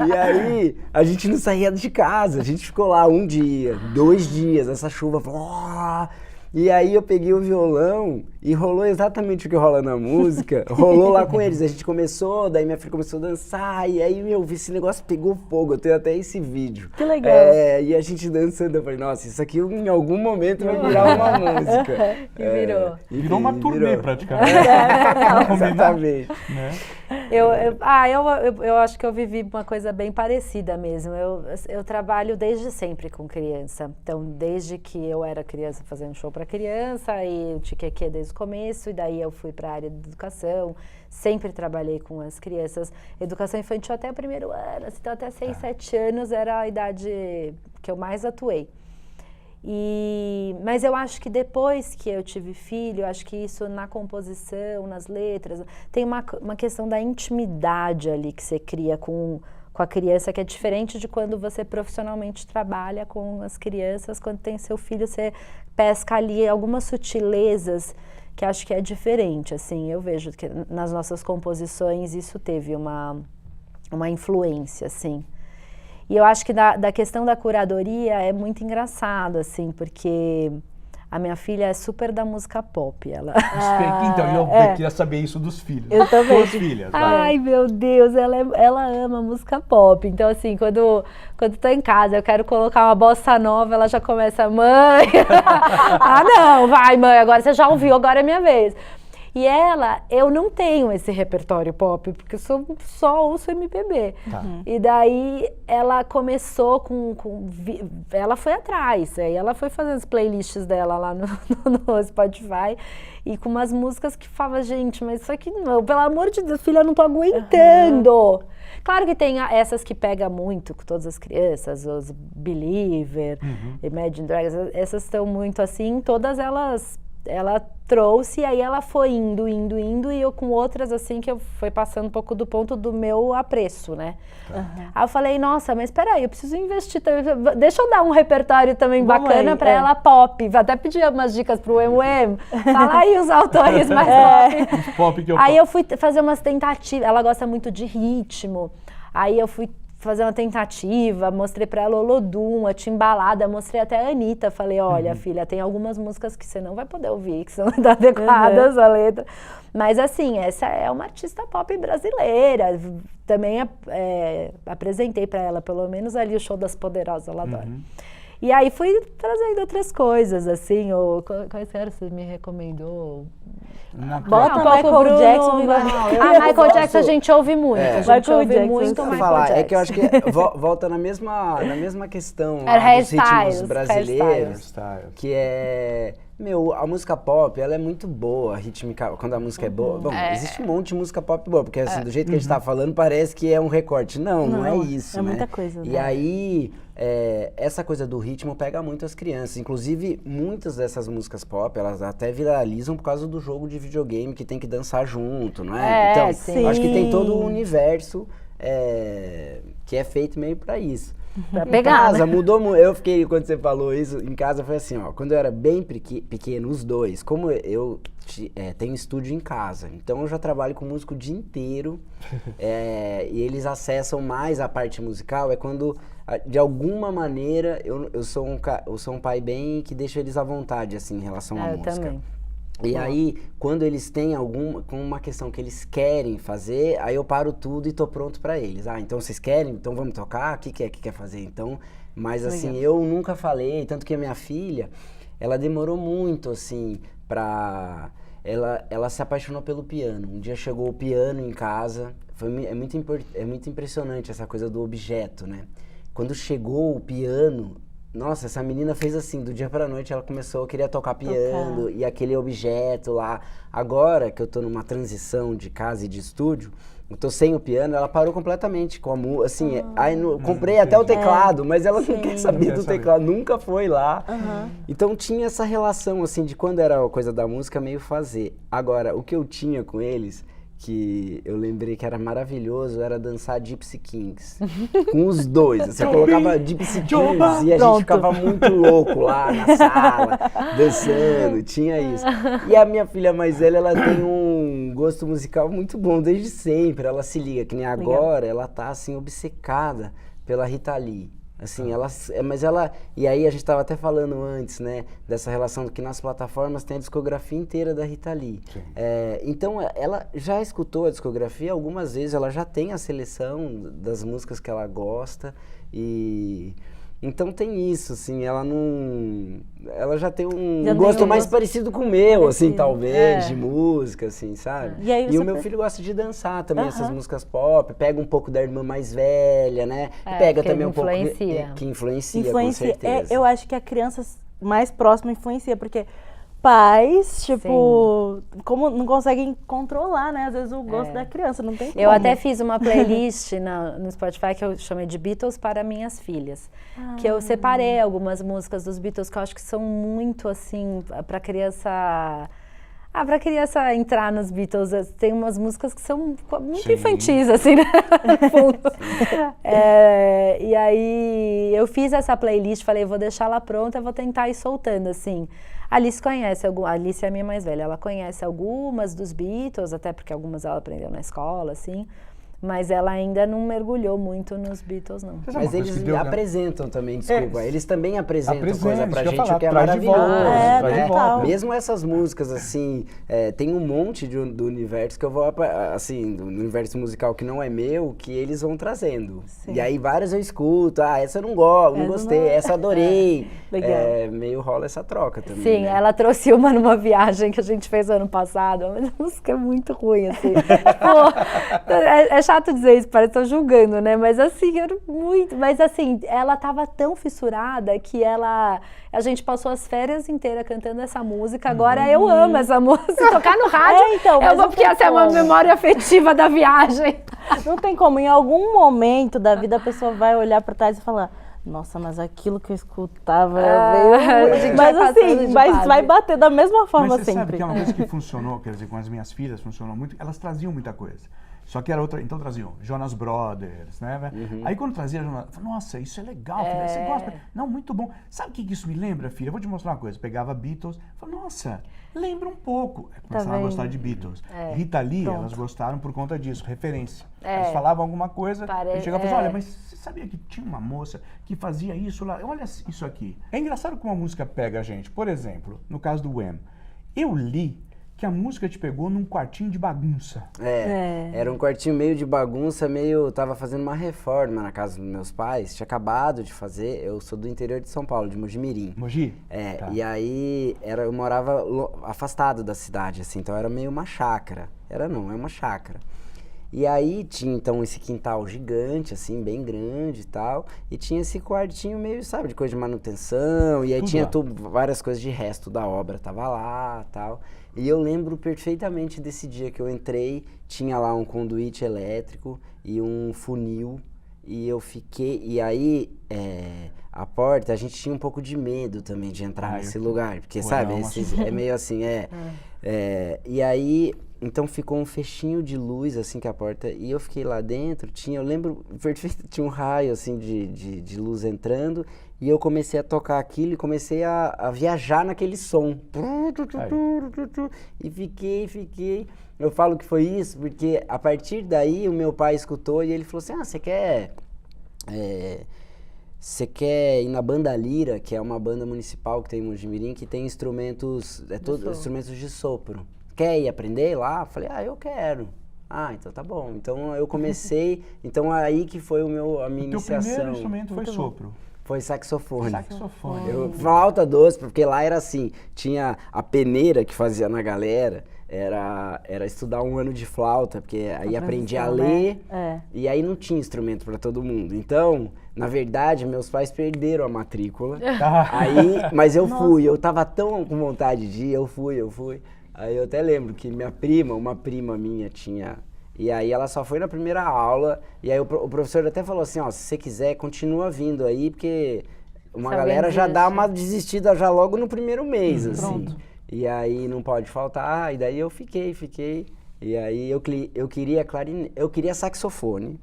Speaker 4: E aí, a gente não saía de casa. A gente ficou lá 1 dia, 2 dias, essa chuva. E aí eu peguei o violão e rolou exatamente o que rola na música. Rolou lá com eles. A gente começou, daí minha filha começou a dançar. E aí, esse negócio pegou fogo. Eu tenho até esse vídeo.
Speaker 2: Que legal.
Speaker 4: E a gente dançando. Eu falei, nossa, isso aqui em algum momento vai virar uma música.
Speaker 3: E virou.
Speaker 1: Virou uma turnê, praticamente.
Speaker 4: Exatamente.
Speaker 1: Né?
Speaker 3: Eu acho que eu vivi uma coisa bem parecida mesmo. Eu trabalho desde sempre com criança. Então, desde que eu era criança fazendo show para criança, e o Tiqueque desde o começo, e daí eu fui para a área de educação, sempre trabalhei com as crianças. Educação infantil até o 1º ano, então até 6, 7 anos era a idade que eu mais atuei. Mas eu acho que depois que eu tive filho, eu acho que isso na composição, nas letras, tem uma questão da intimidade ali que você cria com a criança, que é diferente de quando você profissionalmente trabalha com as crianças. Quando tem seu filho, você pesca ali algumas sutilezas que acho que é diferente, assim, eu vejo que nas nossas composições isso teve uma influência, assim. E eu acho que da questão da curadoria é muito engraçado, assim, porque a minha filha é super da música pop. Ela...
Speaker 1: Então, eu queria saber isso dos filhos.
Speaker 2: Eu também.
Speaker 1: Duas filhas.
Speaker 3: Ai, meu Deus, ela ama música pop. Então, assim, quando tô em casa, eu quero colocar uma bossa nova, ela já começa, mãe... Ah, não, vai, mãe, agora você já ouviu, agora é minha vez. E eu não tenho esse repertório pop, porque eu só ouço MPB.
Speaker 1: Tá.
Speaker 3: E daí ela começou ela foi atrás, aí ela foi fazendo as playlists dela lá no Spotify, e com umas músicas que falava, gente, mas isso aqui não, pelo amor de Deus, filha, eu não tô aguentando. Claro que tem essas que pega muito com todas as crianças, os Believer, Imagine Dragons, essas estão muito assim, todas elas... Ela trouxe, e aí ela foi indo, e eu com outras, assim, que eu fui passando um pouco do ponto do meu apreço, né? Aí eu falei, nossa, mas peraí, eu preciso investir também, deixa eu dar um repertório também bacana pra ela pop, vou até pedir umas dicas pro M&M, fala aí os autores mais pop. Aí eu fui fazer umas tentativas, ela gosta muito de ritmo, aí eu fui fazer uma tentativa, mostrei pra ela Olodum, a Timbalada, mostrei até a Anitta, falei, olha, filha, tem algumas músicas que você não vai poder ouvir, que são adequadas à letra, mas assim, essa é uma artista pop brasileira, também apresentei pra ela, pelo menos ali o Show das Poderosas, ela adora. E aí fui trazendo outras coisas, assim, quais eram você me recomendou?
Speaker 2: Bota Michael Jackson.
Speaker 3: Michael Jackson a gente ouve muito. A gente ouve muito Michael Jackson.
Speaker 4: É que eu acho que volta na mesma questão dos ritmos brasileiros, que é... a música pop, ela é muito boa, rítmica, quando a música é boa. Bom, existe um monte de música pop boa, porque assim, do jeito que a gente tá falando, parece que é um recorte. Não é isso, né?
Speaker 2: É muita coisa.
Speaker 4: E aí, essa coisa do ritmo pega muito as crianças. Inclusive, muitas dessas músicas pop, elas até viralizam por causa do jogo de videogame, que tem que dançar junto, não é? Então, acho que tem todo um universo que é feito meio pra isso.
Speaker 3: Pra
Speaker 4: em
Speaker 3: pegar,
Speaker 4: casa,
Speaker 3: né?
Speaker 4: mudou muito. Eu fiquei, quando você falou isso, em casa foi assim, ó. Quando eu era bem pequeno, os dois, como eu tenho estúdio em casa, então eu já trabalho com músico o dia inteiro, e eles acessam mais a parte musical, é quando, de alguma maneira, eu sou um pai bem que deixa eles à vontade, assim, em relação à música.
Speaker 3: Também.
Speaker 4: E aí, quando eles têm uma questão que eles querem fazer, aí eu paro tudo e tô pronto pra eles. Então vocês querem? Então vamos tocar? O que quer fazer? Então, mas assim, eu nunca falei, tanto que a minha filha, ela demorou muito, assim, pra... Ela se apaixonou pelo piano. Um dia chegou o piano em casa, é muito impressionante essa coisa do objeto, né? Quando chegou o piano... Nossa, essa menina fez assim, do dia pra noite ela queria tocar piano e aquele objeto lá. Agora que eu tô numa transição de casa e de estúdio, eu tô sem o piano, ela parou completamente com a música, assim, comprei até o teclado, mas ela não quer saber do teclado, nunca foi lá. Então tinha essa relação, assim, de quando era a coisa da música, meio fazer. Agora, o que eu tinha com eles... que eu lembrei que era maravilhoso, era dançar Gypsy Kings. Com os dois. Você colocava Gypsy Kings e a gente ficava muito louco lá na sala, dançando, tinha isso. E a minha filha mais velha, ela tem um gosto musical muito bom desde sempre. Ela se liga, que nem agora, ela tá assim, obcecada pela Rita Lee. Assim, e aí a gente estava até falando antes, né, dessa relação que nas plataformas tem a discografia inteira da Rita Lee. Então, ela já escutou a discografia algumas vezes, ela já tem a seleção das músicas que ela gosta e... Então tem isso, assim, ela já tem um gosto mais parecido com o meu, assim, talvez, de música, assim, sabe? E o meu filho gosta de dançar também, essas músicas pop, pega um pouco da irmã mais velha, né? E pega também um pouco que influencia, com certeza.
Speaker 2: Eu acho que a criança mais próxima influencia, porque pais, tipo, como não conseguem controlar, né? Às vezes o gosto da criança, não tem como.
Speaker 3: Eu até fiz uma playlist no Spotify que eu chamei de Beatles para minhas filhas. Que eu separei algumas músicas dos Beatles que eu acho que são muito, assim, pra criança... pra criança entrar nos Beatles, tem umas músicas que são muito infantis, assim, né? E aí eu fiz essa playlist, falei, vou deixar ela pronta, vou tentar ir soltando, assim. A Alice conhece, a Alice é a minha mais velha, ela conhece algumas dos Beatles, até porque algumas ela aprendeu na escola, assim. Mas ela ainda não mergulhou muito nos Beatles, não.
Speaker 4: Mas eles apresentam também, desculpa. Eles também apresentam coisa pra
Speaker 1: isso que eu
Speaker 4: gente,
Speaker 1: ia falar,
Speaker 4: o que é
Speaker 1: traz de volta,
Speaker 4: maravilhoso.
Speaker 1: traz de
Speaker 4: né?
Speaker 1: volta.
Speaker 4: Mesmo essas músicas, assim, tem um monte do universo que eu vou, assim, do universo musical que não é meu, que eles vão trazendo.
Speaker 2: Sim.
Speaker 4: E aí várias eu escuto, essa eu não gosto, não gostei, essa adorei.
Speaker 2: Legal.
Speaker 4: Meio rola essa troca também.
Speaker 3: Sim,
Speaker 4: né?
Speaker 3: ela trouxe uma numa viagem que a gente fez ano passado, uma música muito ruim, assim. Pô, é chato dizer isso, parece que eu tô julgando, né? Mas assim, era muito... Mas assim, ela tava tão fissurada que a gente passou as férias inteiras cantando essa música. Agora eu amo essa música. Tocar no rádio,
Speaker 2: então,
Speaker 3: eu vou, porque essa é uma memória afetiva da viagem.
Speaker 2: Não tem como, em algum momento da vida a pessoa vai olhar pra trás e falar: nossa, mas aquilo que eu escutava
Speaker 3: a gente
Speaker 2: mas
Speaker 3: vai passando
Speaker 2: assim,
Speaker 3: de
Speaker 2: mas
Speaker 3: fase.
Speaker 2: vai bater da mesma forma
Speaker 1: Mas você
Speaker 2: sempre.
Speaker 1: sabe que é uma coisa que funcionou, quer dizer, com as minhas filhas funcionou muito, elas traziam muita coisa. Só que era outra, então traziam Jonas Brothers, né? Aí quando trazia Jonas, eu falei, nossa, isso é legal, filha, você gosta? Não, muito bom. Sabe o que isso me lembra, filha? Eu vou te mostrar uma coisa. Pegava Beatles, falei, nossa, lembra um pouco. Começaram a gostar de Beatles. Rita Lee, elas gostaram por conta disso, referência. Elas falavam alguma coisa, e chegava e falava, olha, mas você sabia que tinha uma moça que fazia isso lá? Olha isso aqui. É engraçado como a música pega a gente. Por exemplo, no caso do Wham, eu li que a música te pegou num quartinho de bagunça.
Speaker 4: Era um quartinho meio de bagunça, meio... Tava fazendo uma reforma na casa dos meus pais, tinha acabado de fazer, eu sou do interior de São Paulo, de Mojimirim.
Speaker 1: Mogi?
Speaker 4: Tá. E aí eu morava afastado da cidade, assim, então era meio uma chácara. É uma chácara. E aí tinha então esse quintal gigante, assim, bem grande e tal, e tinha esse quartinho meio, sabe, de coisa de manutenção, e aí tinha várias coisas de resto da obra, tava lá e tal. E eu lembro perfeitamente desse dia que eu entrei, tinha lá um conduíte elétrico e um funil, e eu fiquei, e aí a porta, a gente tinha um pouco de medo também de entrar nesse lugar, porque sabe, é meio assim, e aí... Então ficou um fechinho de luz, assim, que a porta... E eu fiquei lá dentro, eu lembro perfeito, tinha um raio, assim, de luz entrando. E eu comecei a tocar aquilo e comecei a viajar naquele som. E fiquei... Eu falo que foi isso porque a partir daí o meu pai escutou e ele falou assim, você quer ir na Banda Lira, que é uma banda municipal que tem em Mojimirim, que tem instrumentos, instrumentos de sopro. Quer ir aprender lá? Falei, eu quero. Então tá bom. Então eu comecei, então aí que foi a minha iniciação.
Speaker 1: O primeiro instrumento foi sopro.
Speaker 4: Foi saxofone.
Speaker 1: Saxofone.
Speaker 4: Flauta doce, porque lá era assim, tinha a peneira que fazia na galera, era estudar um ano de flauta, porque aí aprendia a ler, e aí não tinha instrumento para todo mundo. Então, na verdade, meus pais perderam a matrícula, mas eu fui, eu tava tão com vontade de ir, eu fui. Aí eu até lembro que uma prima minha tinha... E aí ela só foi na primeira aula, e aí o professor até falou assim, se você quiser, continua vindo aí, porque uma galera já dá uma desistida já logo no primeiro mês, assim. Pronto. E aí não pode faltar, e daí eu fiquei. E aí eu queria saxofone,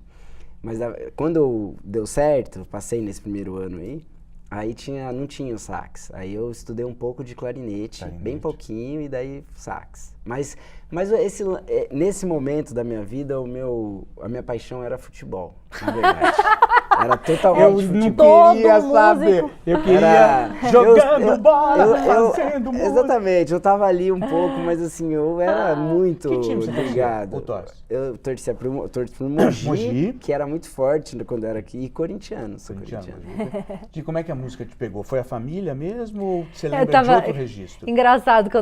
Speaker 4: mas quando deu certo, passei nesse primeiro ano aí não tinha o sax. Aí eu estudei um pouco de clarinete, bem pouquinho, e daí sax. Mas nesse momento da minha vida, a minha paixão era futebol, na verdade. Era totalmente futebol.
Speaker 1: Eu não queria saber. Eu queria jogando bola, fazendo música.
Speaker 4: Exatamente, eu tava ali um pouco, mas assim, eu era muito ligado. Eu torcia pro Mogi, que era muito forte quando eu era aqui, e corintiano, sou corintiano.
Speaker 1: E como é que a música te pegou? Foi a família mesmo ou você lembra de outro registro?
Speaker 3: Engraçado que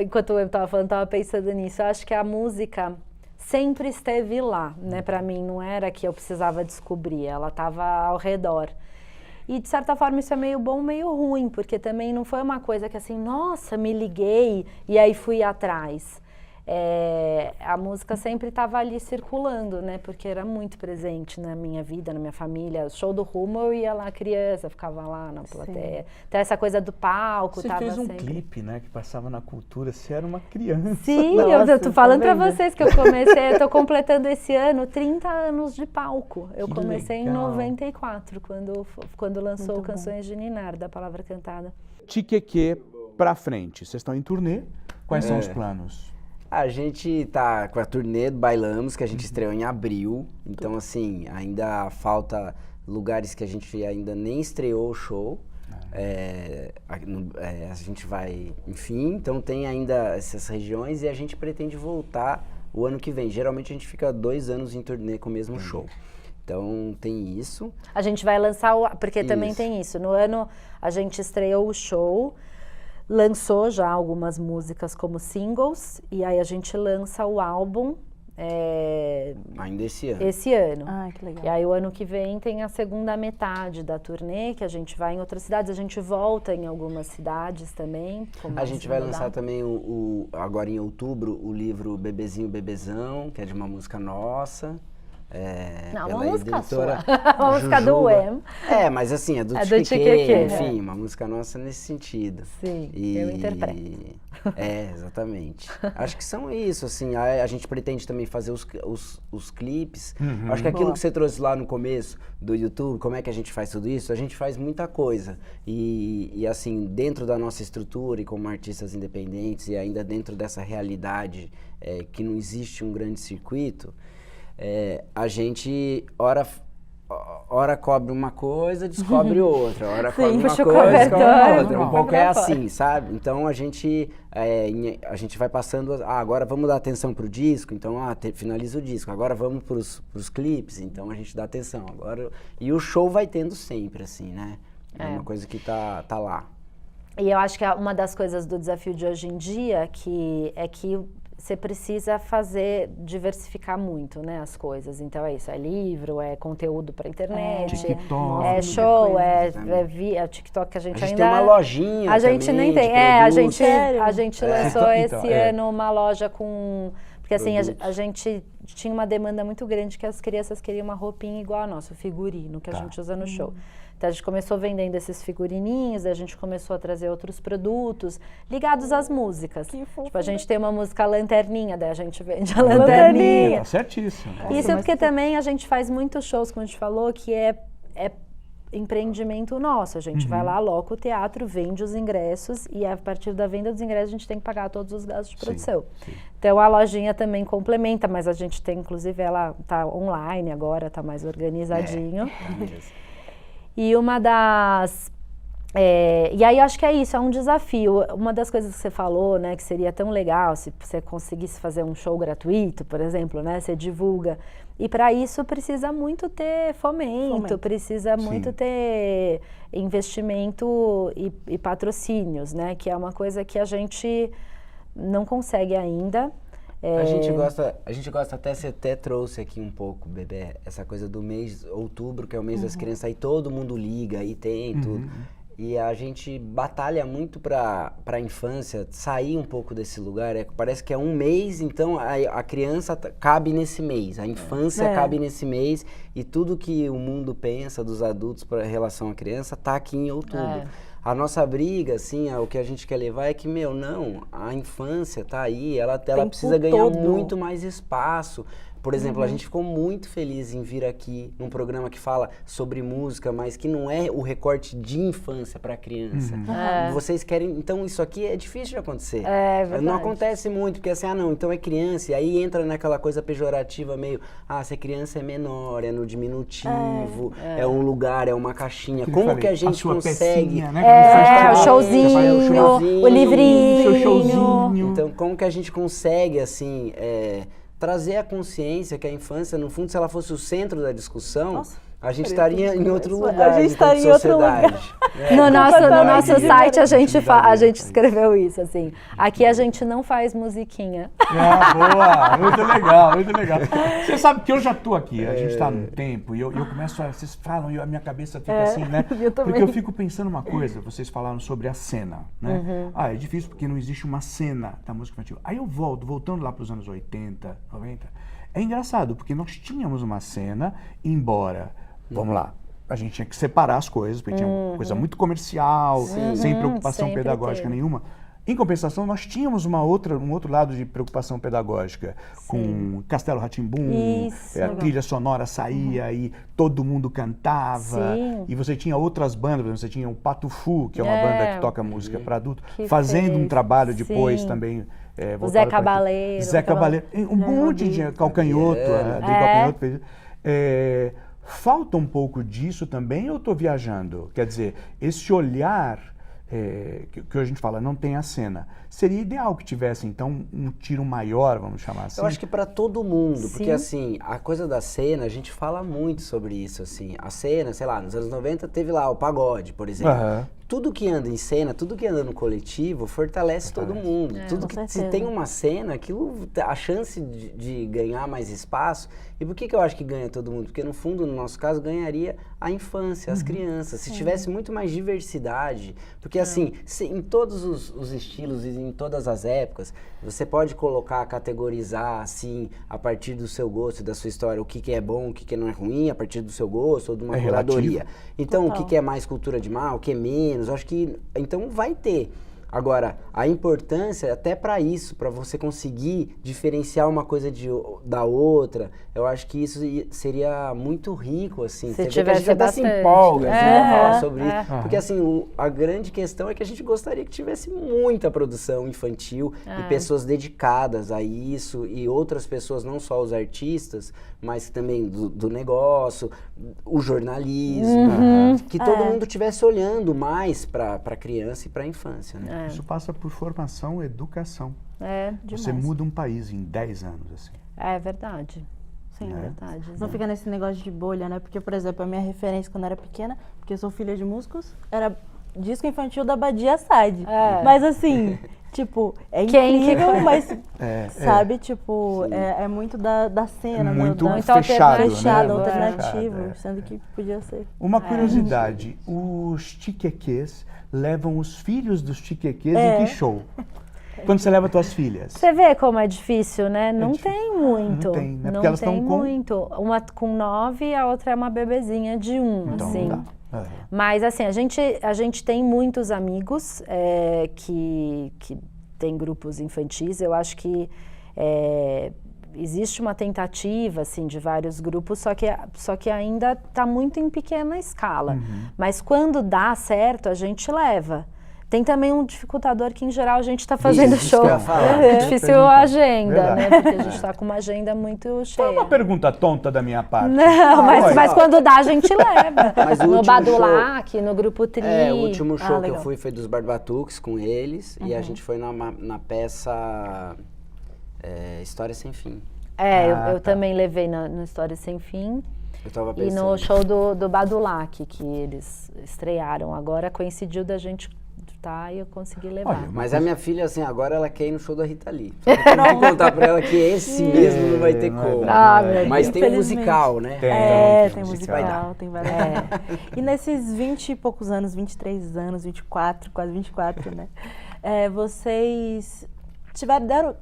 Speaker 3: enquanto eu tava falando, tava pensando nisso. Eu acho que a música sempre esteve lá, né? Pra mim, não era que eu precisava descobrir, ela estava ao redor. E, de certa forma, isso é meio bom, meio ruim, porque também não foi uma coisa que assim, nossa, me liguei e aí fui atrás. A música sempre estava ali circulando, né? Porque era muito presente na minha vida, na minha família. O show do Rumo, eu ia lá criança, ficava lá na plateia. Então essa coisa do palco
Speaker 1: você
Speaker 3: tava
Speaker 1: fez um
Speaker 3: sempre...
Speaker 1: clipe, né? Que passava na Cultura, você era uma criança.
Speaker 3: Sim, eu tô falando pra vocês que eu tô completando esse ano 30 anos de palco. Eu comecei em 94, quando lançou Canções de Ninar, da Palavra Cantada.
Speaker 1: Tiqueque, pra frente? Vocês estão em turnê, quais são os planos?
Speaker 4: A gente tá com a turnê do Bailamos, que a gente estreou em abril. Então, assim, ainda falta lugares que a gente ainda nem estreou o show. A gente vai, enfim, então tem ainda essas regiões e a gente pretende voltar o ano que vem. Geralmente a gente fica 2 anos em turnê com o mesmo show. Então tem isso.
Speaker 3: A gente vai lançar, porque também tem isso. No ano a gente estreou o show, lançou já algumas músicas como singles, e aí a gente lança o álbum
Speaker 4: ainda esse ano.
Speaker 3: Esse ano.
Speaker 2: Ah, que legal.
Speaker 3: E aí o ano que vem tem a segunda metade da turnê, que a gente vai em outras cidades, a gente volta em algumas cidades também.
Speaker 4: A gente vai lançar também agora em outubro o livro Bebezinho Bebezão, que é de uma música nossa.
Speaker 3: Não, uma música sua. Uma música do UEM.
Speaker 4: Mas assim, é do Tiqueque, enfim, uma música nossa nesse sentido.
Speaker 3: Sim, eu interpreto.
Speaker 4: Exatamente. Acho que são isso, assim, a gente pretende também fazer os clipes. Acho que aquilo que você trouxe lá no começo do YouTube, como é que a gente faz tudo isso, a gente faz muita coisa. E assim, dentro da nossa estrutura e como artistas independentes e ainda dentro dessa realidade que não existe um grande circuito, a gente ora cobre uma coisa, descobre outra, ora cobre uma coisa, descobre outra, um pouco é assim, sabe? Então a gente vai passando, agora vamos dar atenção pro disco, então finaliza o disco, agora vamos pros clipes, então a gente dá atenção, agora, e o show vai tendo sempre, assim, né? É uma coisa que tá lá.
Speaker 3: E eu acho que uma das coisas do desafio de hoje em dia que você precisa diversificar muito, né, as coisas. Então é isso, é livro, é conteúdo pra internet,
Speaker 1: TikTok,
Speaker 3: é show, é o TikTok que a gente ainda...
Speaker 4: tem uma lojinha
Speaker 3: a gente
Speaker 4: também,
Speaker 3: nem tem, a gente lançou esse ano uma loja com... Porque assim, a gente tinha uma demanda muito grande que as crianças queriam uma roupinha igual a nossa, o figurino que a gente usa no show. Então a gente começou vendendo esses figurininhos, a gente começou a trazer outros produtos ligados às músicas. Tipo, a gente tem uma música Lanterninha, daí a gente vende a Lanterninha.
Speaker 1: Tá certíssimo.
Speaker 3: Isso é porque também a gente faz muitos shows, como a gente falou, que é empreendimento nosso. A gente vai lá, aloca o teatro, vende os ingressos e a partir da venda dos ingressos a gente tem que pagar todos os gastos de produção. Sim. Então a lojinha também complementa, mas a gente tem, inclusive, ela tá online agora, tá mais organizadinho. E uma das... e aí eu acho que é isso, é um desafio. Uma das coisas que você falou, né, que seria tão legal se você conseguisse fazer um show gratuito, por exemplo, né, você divulga. E para isso precisa muito ter fomento. Precisa muito ter investimento e patrocínios, né, que é uma coisa que a gente não consegue ainda.
Speaker 4: A gente gosta até, você até trouxe aqui um pouco, Bebê, essa coisa do mês de outubro, que é o mês das crianças, aí todo mundo liga, aí tem tudo. E a gente batalha muito pra infância sair um pouco desse lugar. Parece que é um mês, então a criança cabe nesse mês, a infância cabe nesse mês, e tudo que o mundo pensa dos adultos em relação à criança tá aqui em outubro. A nossa briga, assim, o que a gente quer levar é que, a infância tá aí, ela precisa ganhar muito mais espaço. Por exemplo, a gente ficou muito feliz em vir aqui num programa que fala sobre música, mas que não é o recorte de infância para criança. Vocês querem... Então, isso aqui é difícil de acontecer. Não acontece muito, porque assim, então é criança, e aí entra naquela coisa pejorativa meio, se é criança é menor, é no diminutivo, é um lugar, é uma caixinha. Como que a gente consegue...
Speaker 1: Pecinha, né?
Speaker 3: O showzinho, o livrinho.
Speaker 1: Seu showzinho.
Speaker 4: Então, como que a gente consegue, assim... trazer a consciência que a infância, no fundo, se ela fosse o centro da discussão, a gente estaria em outro lugar.
Speaker 2: A gente estaria em outro lugar.
Speaker 3: No nosso site a gente escreveu isso, assim. Aqui a gente não faz musiquinha.
Speaker 1: Boa! Muito legal, muito legal. Você sabe que eu já tô aqui, a gente tá num tempo, e eu começo vocês falam e a minha cabeça fica assim, né? Porque eu fico pensando uma coisa, vocês falaram sobre a cena, né? É difícil porque não existe uma cena da música infantil. Aí eu voltando lá pros anos 80, 90, é engraçado, porque nós tínhamos uma cena, embora... Vamos lá, a gente tinha que separar as coisas, porque tinha coisa muito comercial, sem preocupação pedagógica nenhuma. Em compensação, nós tínhamos um outro lado de preocupação pedagógica, com Castelo Rá-Tim-Bum, a trilha sonora saía e todo mundo cantava, e você tinha outras bandas, por exemplo, você tinha o Patufu, que é uma banda que toca música para adulto, fazendo um trabalho depois também.
Speaker 3: O Zé Cabaleiro.
Speaker 1: Zé Cabaleiro, um monte de Calcanhoto, Calcanhoto fez. Falta um pouco disso também, ou eu estou viajando? Quer dizer, esse olhar que a gente fala, não tem a cena. Seria ideal que tivesse, então, um tiro maior, vamos chamar assim.
Speaker 4: Eu acho que para todo mundo, porque assim, a coisa da cena, a gente fala muito sobre isso, assim. A cena, sei lá, nos anos 90 teve lá o pagode, por exemplo. Tudo que anda em cena, tudo que anda no coletivo, fortalece todo mundo. Tudo que se tem uma cena, aquilo, a chance de ganhar mais espaço. E por que eu acho que ganha todo mundo? Porque no fundo, no nosso caso, ganharia a infância, as crianças. Se tivesse muito mais diversidade, porque assim, em todos os estilos e em todas as épocas, você pode colocar, categorizar assim, a partir do seu gosto e da sua história, o que é bom, o que não é ruim, a partir do seu gosto ou de uma curadoria. Então, o que é mais cultura de mal, o que é menos, eu acho que, então vai ter. Agora, a importância até para isso, para você conseguir diferenciar uma coisa da outra, eu acho que isso seria muito rico, assim.
Speaker 3: Se tivesse
Speaker 4: a gente até se empolga pra falar sobre isso. Porque, assim, a grande questão é que a gente gostaria que tivesse muita produção infantil e pessoas dedicadas a isso, e outras pessoas, não só os artistas, mas também do negócio, o jornalismo, que todo mundo estivesse olhando mais para a criança e para a infância, né?
Speaker 1: Isso passa por formação e educação.
Speaker 2: Demais.
Speaker 1: Você muda um país em 10 anos, assim.
Speaker 3: É verdade.
Speaker 2: Sim,
Speaker 3: É verdade.
Speaker 2: Não fica nesse negócio de bolha, né? Porque, por exemplo, a minha referência quando eu era pequena, porque eu sou filha de músicos, era disco infantil da Badia Sade. Mas assim, tipo, é incrível, mas sabe, tipo, é muito da cena,
Speaker 1: muito
Speaker 2: muito
Speaker 1: fechado,
Speaker 2: fechado,
Speaker 1: né?
Speaker 2: alternativo, sendo que podia ser.
Speaker 1: Uma curiosidade, os tiquequês levam os filhos dos tiquequês em que show? Quando você leva suas filhas?
Speaker 3: Você vê como é difícil, né? Não tem muito.
Speaker 1: Não tem, né?
Speaker 3: Não
Speaker 1: Porque elas
Speaker 3: tem
Speaker 1: estão com...
Speaker 3: muito. Uma com 9 e a outra é uma bebezinha de 1,
Speaker 1: Então,
Speaker 3: assim.
Speaker 1: não dá.
Speaker 3: Mas assim, a gente tem muitos amigos que tem grupos infantis. Eu acho que existe uma tentativa assim, de vários grupos, só que ainda está muito em pequena escala. Mas quando dá certo, a gente leva. Tem também um dificultador que, em geral, a gente está fazendo show. É difícil a agenda, né? Porque a gente está com uma agenda muito cheia.
Speaker 1: Foi uma pergunta tonta da minha parte.
Speaker 3: Não, mas quando dá, a gente leva.
Speaker 4: Mas
Speaker 3: no Badulac, no Grupo Tri.
Speaker 4: O último show que eu fui foi dos Barbatuques com eles. E a gente foi na peça História Sem Fim.
Speaker 3: Eu também levei no História Sem Fim.
Speaker 4: Eu tava pensando.
Speaker 3: E no show do Badulac, que eles estrearam agora, coincidiu da gente e eu consegui levar.
Speaker 1: Olha,
Speaker 4: mas a minha filha, assim, agora ela quer ir no show da Rita Lee. Só que eu tenho que contar pra ela que esse mesmo não vai ter como. Mas tem um musical, né?
Speaker 2: Tem musical, tem várias. E nesses 20 e poucos anos, 23 anos, 24, quase 24, né? Vocês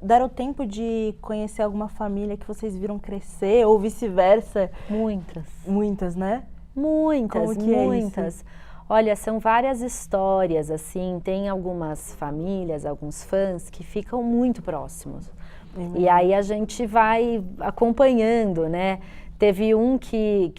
Speaker 2: deram tempo de conhecer alguma família que vocês viram crescer ou vice-versa? Muitas, né?
Speaker 3: Muitas.
Speaker 2: É isso?
Speaker 3: Olha, são várias histórias, assim, tem algumas famílias, alguns fãs que ficam muito próximos. E aí a gente vai acompanhando, né? Teve um que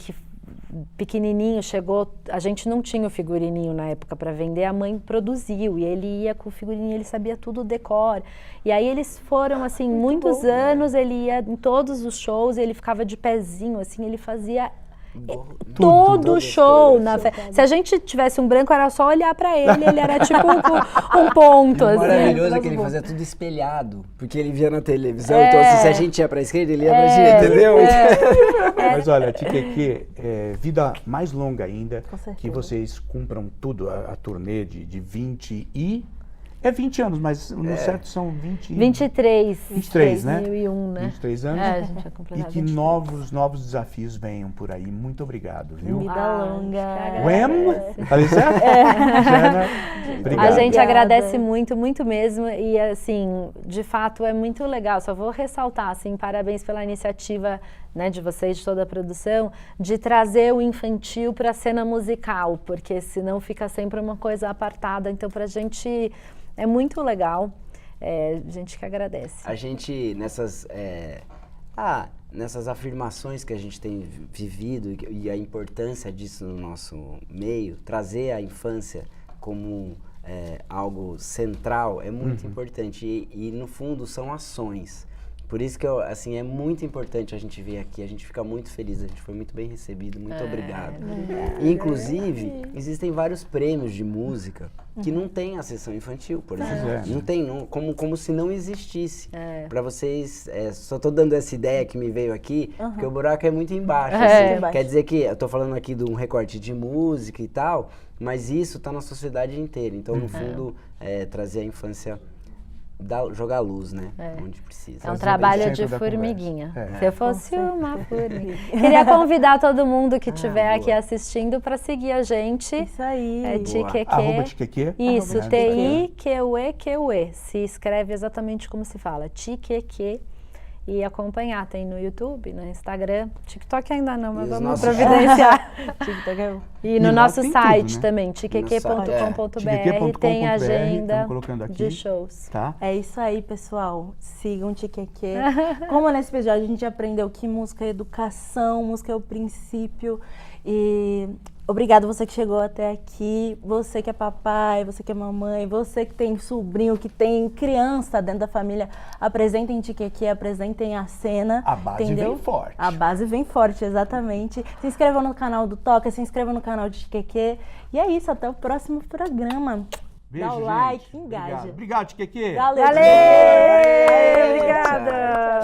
Speaker 3: pequenininho chegou, a gente não tinha o figurininho na época para vender, a mãe produziu e ele ia com o figurininho, ele sabia tudo decor. E aí eles foram, assim, muitos anos, ele ia em todos os shows, ele ficava de pezinho, assim, ele fazia... todo show se a gente tivesse um branco era só olhar pra ele era tipo um ponto assim.
Speaker 4: Maravilhoso é que ele fazia tudo espelhado, porque ele via na televisão, então se a gente ia pra esquerda ele ia pra direita, entendeu?
Speaker 1: Mas olha, Tiquequê, vida mais longa ainda, que vocês cumpram tudo, a turnê de 20 e... 20 anos, mas no certo são
Speaker 3: 23,
Speaker 1: né?
Speaker 3: 2001, né?
Speaker 1: 23 anos.
Speaker 3: A gente vai completar
Speaker 1: e que
Speaker 3: 23.
Speaker 1: novos desafios venham por aí. Muito obrigado, viu?
Speaker 2: Vida longa.
Speaker 1: Falei certo? Jana, obrigado.
Speaker 3: A gente agradece muito, muito mesmo. E assim, de fato é muito legal. Só vou ressaltar, assim, parabéns pela iniciativa né, de vocês, de toda a produção, de trazer o infantil para a cena musical, porque senão fica sempre uma coisa apartada. Então, para a gente é muito legal, a gente que agradece.
Speaker 4: A gente, nessas afirmações que a gente tem vivido e a importância disso no nosso meio, trazer a infância como algo central é muito importante e, no fundo, são ações. Por isso que é muito importante a gente vir aqui, a gente fica muito feliz, a gente foi muito bem recebido, muito obrigado. Inclusive, existem vários prêmios de música que não tem a sessão infantil, por exemplo. Não tem, como se não existisse. Para vocês, só tô dando essa ideia que me veio aqui, porque o buraco é muito embaixo. Assim. Quer dizer que, eu tô falando aqui de um recorte de música e tal, mas isso tá na sociedade inteira. Então, no fundo, trazer a infância... jogar luz, né? Onde precisa.
Speaker 3: É um trabalho de formiguinha. Se eu fosse uma formiguinha. Queria convidar todo mundo que estiver aqui assistindo para seguir a gente.
Speaker 2: Isso aí.
Speaker 1: Arroba Tiqueque.
Speaker 3: Isso, T-I-Q-U-E. Se escreve exatamente como se fala. Tiqueque. E acompanhar. Tem no YouTube, no Instagram. TikTok ainda não, mas vamos providenciar. E no nosso site também, tiqueque.com.br, tem agenda de shows.
Speaker 1: Tá?
Speaker 2: É isso aí, pessoal. Sigam Tiqueque. Como nesse episódio a gente aprendeu que música é educação, música é o princípio. E obrigado você que chegou até aqui, você que é papai, você que é mamãe, você que tem sobrinho, que tem criança dentro da família, apresentem Tiqueque, apresentem a cena.
Speaker 1: A base
Speaker 2: entendeu?
Speaker 1: vem forte.
Speaker 2: A base vem forte, exatamente. Se inscrevam no canal do Toca, se inscrevam no canal de Tiqueque. E é isso, até o próximo programa.
Speaker 1: Beijo,
Speaker 2: dá o
Speaker 1: gente.
Speaker 2: like, engaja.
Speaker 1: Obrigado, Tiqueque.
Speaker 2: Valeu!
Speaker 3: Obrigada!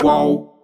Speaker 5: Qual?